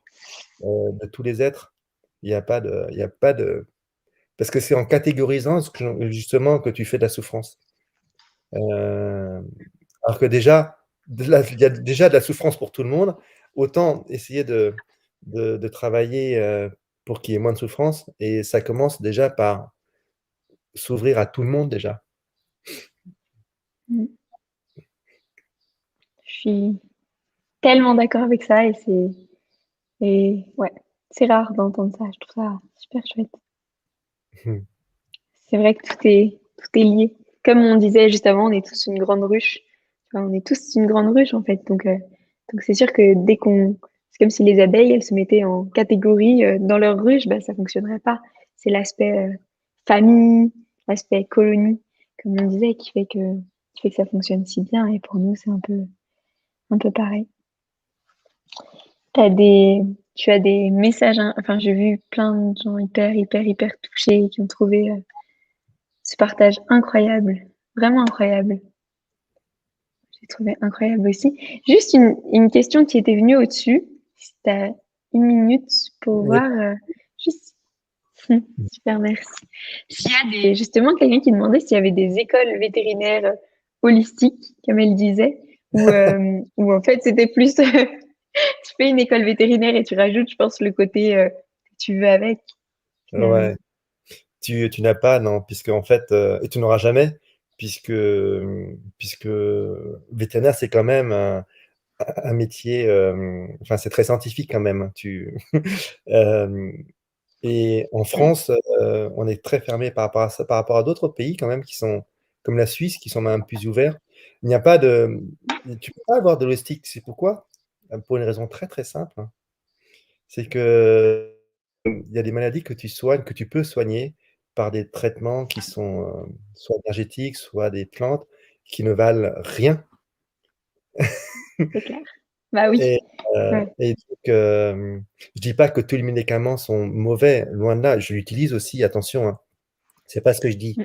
[SPEAKER 2] de tous les êtres. Il y a pas de, parce que c'est en catégorisant justement que tu fais de la souffrance. Euh, alors que déjà, il y a déjà de la souffrance pour tout le monde. Autant essayer de travailler pour qu'il y ait moins de souffrance. Et ça commence déjà par s'ouvrir à tout le monde déjà.
[SPEAKER 1] Mm. Je suis tellement d'accord avec ça et ouais, c'est rare d'entendre ça. Je trouve ça super chouette. C'est vrai que tout est lié. Comme on disait juste avant, on est tous une grande ruche. Enfin, on est tous une grande ruche en fait. Donc c'est sûr que c'est comme si les abeilles, elles se mettaient en catégorie dans leur ruche, bah, ça fonctionnerait pas. C'est l'aspect famille, l'aspect colonie, comme on disait, qui fait que ça fonctionne si bien. Et pour nous, c'est un peu pareil. T'as des, Tu as des messages, hein. Enfin, j'ai vu plein de gens hyper, hyper, hyper touchés qui ont trouvé ce partage incroyable, vraiment incroyable. J'ai trouvé incroyable aussi. Juste une question qui était venue au-dessus. Si t'as une minute pour
[SPEAKER 2] Oui.
[SPEAKER 1] voir, juste, super, merci. S'il y a justement quelqu'un qui demandait s'il y avait des écoles vétérinaires holistiques, comme elle disait, ou en fait c'était plus, tu fais une école vétérinaire et tu rajoutes, je pense, le côté que tu veux avec, finalement.
[SPEAKER 2] Ouais. Tu n'as pas, non, puisque en fait, et tu n'auras jamais, puisque vétérinaire, c'est quand même un métier, enfin, c'est très scientifique quand même. Euh, et en
[SPEAKER 1] Mm.
[SPEAKER 2] France, on est très fermé par rapport à ça, par rapport à d'autres pays quand même qui sont comme la Suisse, qui sont même plus ouverts. Il n'y a pas de, Tu peux pas avoir de l'holistique. C'est pourquoi? Pour une raison très très simple, hein. C'est que il y a des maladies que tu soignes, que tu peux soigner par des traitements qui sont soit énergétiques, soit des plantes qui ne valent rien.
[SPEAKER 1] C'est clair. Bah oui.
[SPEAKER 2] Et,
[SPEAKER 1] Ouais.
[SPEAKER 2] et donc, je dis pas que tous les médicaments sont mauvais, loin de là. Je l'utilise aussi, attention, hein. C'est pas ce que je dis.
[SPEAKER 1] Mm.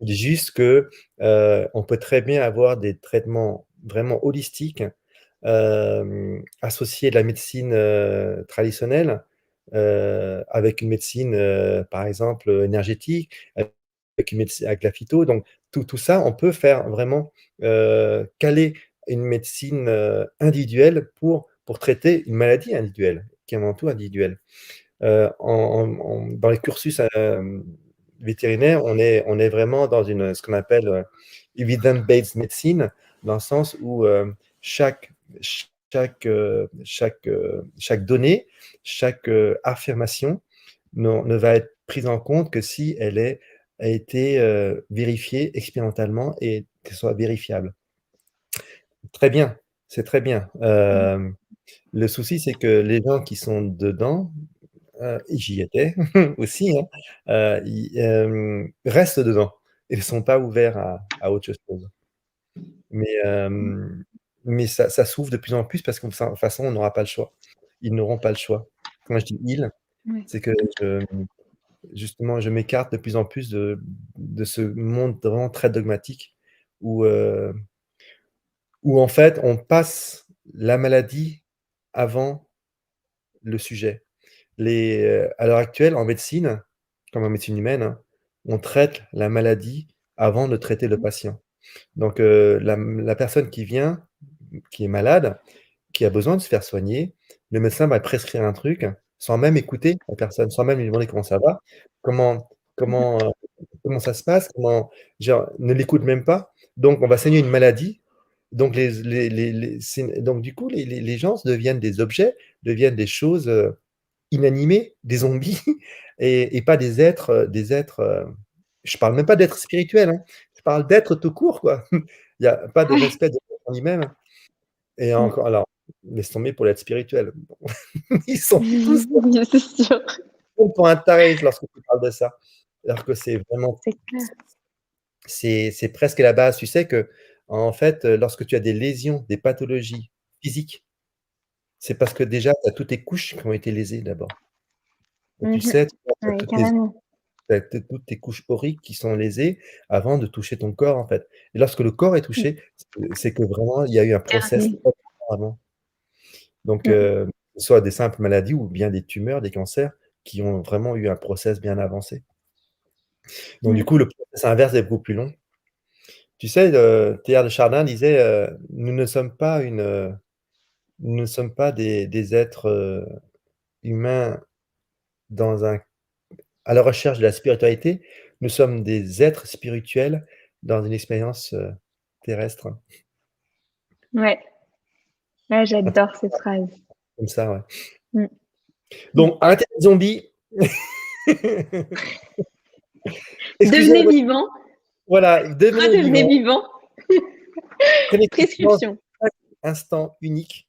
[SPEAKER 2] Je dis juste que on peut très bien avoir des traitements vraiment holistiques associés de la médecine traditionnelle avec une médecine, par exemple, énergétique, avec une médecine, avec la phyto. Donc, tout ça, on peut faire vraiment caler une médecine individuelle pour traiter une maladie individuelle, qui est avant tout individuelle. Dans les cursus vétérinaires, on est vraiment dans ce qu'on appelle evidence-based medicine, dans le sens où chaque, chaque donnée, chaque affirmation ne va être prise en compte que si a été vérifiée expérimentalement et qu'elle soit vérifiable. Très bien, c'est très bien.
[SPEAKER 1] Mm.
[SPEAKER 2] Le souci, c'est que les gens qui sont dedans, et j'y étais aussi, hein, ils restent dedans. Ils ne sont pas ouverts à autre chose. Mais, ça s'ouvre de plus en plus parce que de toute façon, on n'aura pas le choix. Ils n'auront pas le choix. Quand je dis «ils»,
[SPEAKER 1] Ouais.
[SPEAKER 2] c'est que justement, je m'écarte de plus en plus de ce monde vraiment très dogmatique où, où en fait, on passe la maladie avant le sujet. À l'heure actuelle, en médecine, comme en médecine humaine, hein, on traite la maladie avant de traiter le patient. Donc, la personne qui vient, qui est malade, qui a besoin de se faire soigner, le médecin va prescrire un truc sans même écouter la personne, sans même lui demander comment ça va, comment, comment, euh, comment ça se passe, genre, ne l'écoute même pas. Donc, on va saigner une maladie. Donc, donc du coup, les gens deviennent des objets, deviennent des choses inanimés, des zombies, et pas des êtres. Je parle même pas d'êtres spirituels, hein. Je parle d'êtres tout court, quoi. Il n'y a pas de
[SPEAKER 1] Ouais.
[SPEAKER 2] respect de en lui-même. Et
[SPEAKER 1] Mm.
[SPEAKER 2] encore, alors, laisse tomber pour l'être spirituel. Bon. Ils sont tous.
[SPEAKER 1] C'est sûr.
[SPEAKER 2] prends pour un taré lorsque tu parles de ça. Alors que c'est vraiment
[SPEAKER 1] C'est clair.
[SPEAKER 2] c'est presque la base. Tu sais qu'en fait, lorsque tu as des lésions, des pathologies physiques, c'est parce que déjà tu as toutes tes couches qui ont été lésées d'abord. Tu
[SPEAKER 1] Mmh.
[SPEAKER 2] sais, tu as
[SPEAKER 1] Ouais, carrément.
[SPEAKER 2] toutes tes couches auriques qui sont lésées avant de toucher ton corps, en fait. Et lorsque le corps est
[SPEAKER 1] Mmh.
[SPEAKER 2] touché, c'est que vraiment il y a eu un process
[SPEAKER 1] Dernier.
[SPEAKER 2] avant. Donc,
[SPEAKER 1] Mmh.
[SPEAKER 2] que ce soit des simples maladies ou bien des tumeurs, des cancers qui ont vraiment eu un process bien avancé. Donc du
[SPEAKER 1] Mmh.
[SPEAKER 2] coup, le process inverse est beaucoup plus long. Tu sais, Teilhard de Chardin disait, nous ne sommes pas des êtres, humains dans un à la recherche de la spiritualité, nous sommes des êtres spirituels dans une expérience, terrestre.
[SPEAKER 1] Ouais. Ah,
[SPEAKER 2] Un truc
[SPEAKER 1] j'adore cette phrase.
[SPEAKER 2] comme ça, ouais.
[SPEAKER 1] Mmh. Mmh.
[SPEAKER 2] Donc arrêtez les zombies. Excusez
[SPEAKER 1] Devenez vivant,
[SPEAKER 2] voilà, devenez
[SPEAKER 1] redevenez
[SPEAKER 2] vivant,
[SPEAKER 1] vivant.
[SPEAKER 2] prenez conscience
[SPEAKER 1] Prescription.
[SPEAKER 2] de chaque instant unique,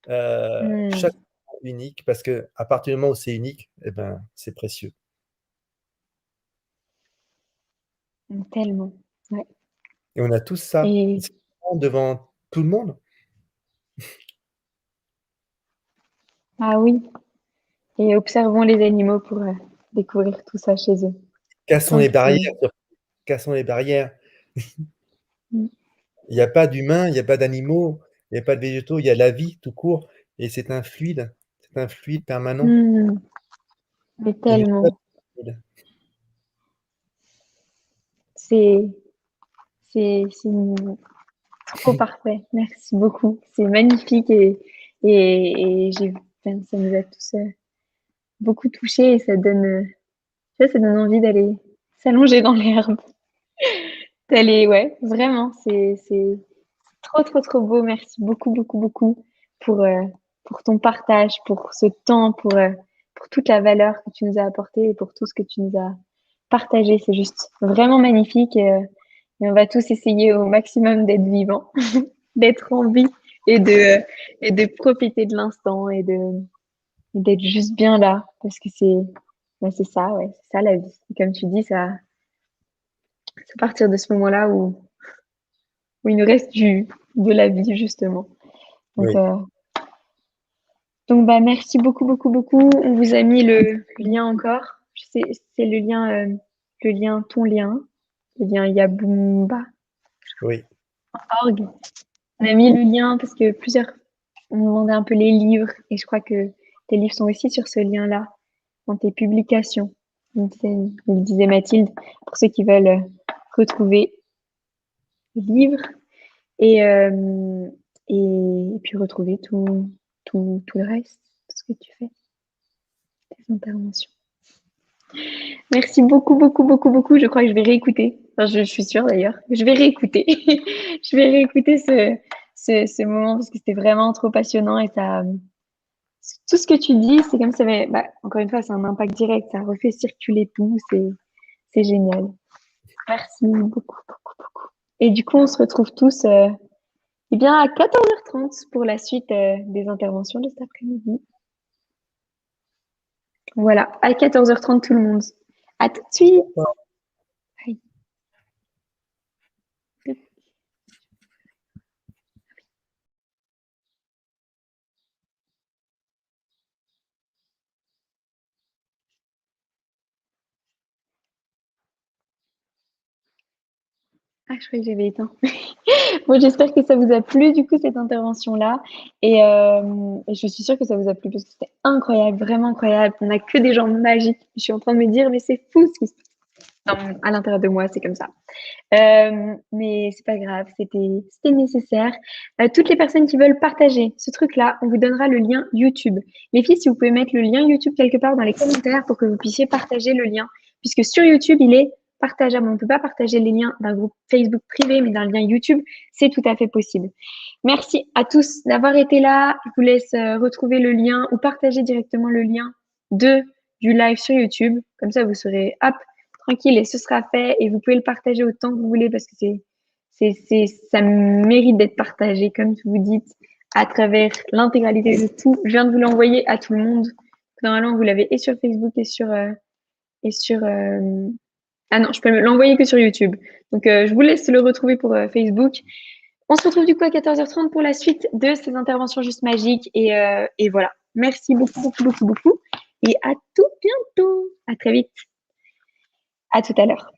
[SPEAKER 1] Mmh.
[SPEAKER 2] chaque instant unique parce qu'à partir du moment où c'est unique, et ben, c'est précieux
[SPEAKER 1] Tellement. Ouais.
[SPEAKER 2] et on a tous ça.
[SPEAKER 1] Et
[SPEAKER 2] C'est devant tout le monde.
[SPEAKER 1] ah oui, et observons les animaux pour, découvrir tout ça chez eux.
[SPEAKER 2] Cassons
[SPEAKER 1] Tant
[SPEAKER 2] les
[SPEAKER 1] qu'ils
[SPEAKER 2] barrières, surtout, cassons les barrières.
[SPEAKER 1] mmh.
[SPEAKER 2] Il y a pas d'humains, il y a pas d'animaux, il y a pas de végétaux, il y a la vie tout court et c'est un fluide permanent.
[SPEAKER 1] Mmh. Mais
[SPEAKER 2] Il n'y a pas de
[SPEAKER 1] tellement.
[SPEAKER 2] fluide.
[SPEAKER 1] C'est c'est trop parfait. Merci beaucoup. C'est magnifique et j'ai enfin, ça nous a tous, beaucoup touchés et ça donne, tu vois, ça donne envie d'aller s'allonger dans l'herbe. D'aller ouais, vraiment, c'est trop, trop, trop beau. Merci beaucoup, beaucoup, beaucoup pour ton partage, pour ce temps, pour toute la valeur que tu nous as apportée et pour tout ce que tu nous as partagé. C'est juste vraiment magnifique et on va tous essayer au maximum d'être vivants, d'être en vie et de profiter de l'instant et d'être juste bien là parce que c'est ça, ouais, c'est ça la vie. Et comme tu dis, ça, c'est à partir de ce moment-là où il nous reste de la vie justement. Donc,
[SPEAKER 2] Oui,
[SPEAKER 1] donc bah merci beaucoup beaucoup beaucoup. On vous a mis le lien encore. C'est le lien ton lien, le lien Yaboomba.org.
[SPEAKER 2] oui,
[SPEAKER 1] On a mis le lien parce que plusieurs on demandait un peu les livres et je crois que tes livres sont aussi sur ce lien-là dans tes publications. Comme disait Mathilde, pour ceux qui veulent retrouver les livres et, euh, et puis retrouver tout le reste, tout ce que tu fais, tes interventions. Merci beaucoup, beaucoup, beaucoup, beaucoup. Je crois que je vais réécouter. Enfin, je suis sûre d'ailleurs. Je vais réécouter. Je vais réécouter ce moment parce que c'était vraiment trop passionnant et ça, tout ce que tu dis, c'est comme ça, mais bah, encore une fois, c'est un impact direct. Ça refait circuler tout. C'est génial. Merci beaucoup, beaucoup, beaucoup. Et du coup, on se retrouve tous eh bien, à 14h30 pour la suite des interventions de cet après-midi. Voilà, à 14h30 tout le monde. À tout de suite. Bye. Ah, je croyais que j'avais éteint. Bon, j'espère que ça vous a plu, du coup, cette intervention-là. Et je suis sûre que ça vous a plu parce que c'était incroyable, vraiment incroyable. On n'a que des gens magiques. Je suis en train de me dire, mais c'est fou ce qui se passe. À l'intérieur de moi, c'est comme ça. Mais c'est pas grave, c'était nécessaire. Toutes les personnes qui veulent partager ce truc-là, on vous donnera le lien YouTube. Les filles, si vous pouvez mettre le lien YouTube quelque part dans les commentaires pour que vous puissiez partager le lien, puisque sur YouTube, il est partageable. On ne peut pas partager les liens d'un groupe Facebook privé, mais d'un lien YouTube, c'est tout à fait possible. Merci à tous d'avoir été là. Je vous laisse retrouver le lien ou partager directement le lien du live sur YouTube. Comme ça, vous serez hop, tranquille et ce sera fait et vous pouvez le partager autant que vous voulez parce que ça mérite d'être partagé, comme vous dites, à travers l'intégralité de tout. Je viens de vous l'envoyer à tout le monde. Normalement, vous l'avez et sur Facebook et sur ah non, je peux l'envoyer que sur YouTube. Donc, je vous laisse le retrouver pour Facebook. On se retrouve du coup à 14h30 pour la suite de ces interventions juste magiques. Et voilà. Merci beaucoup, beaucoup, beaucoup, beaucoup. Et à tout bientôt. À très vite. À tout à l'heure.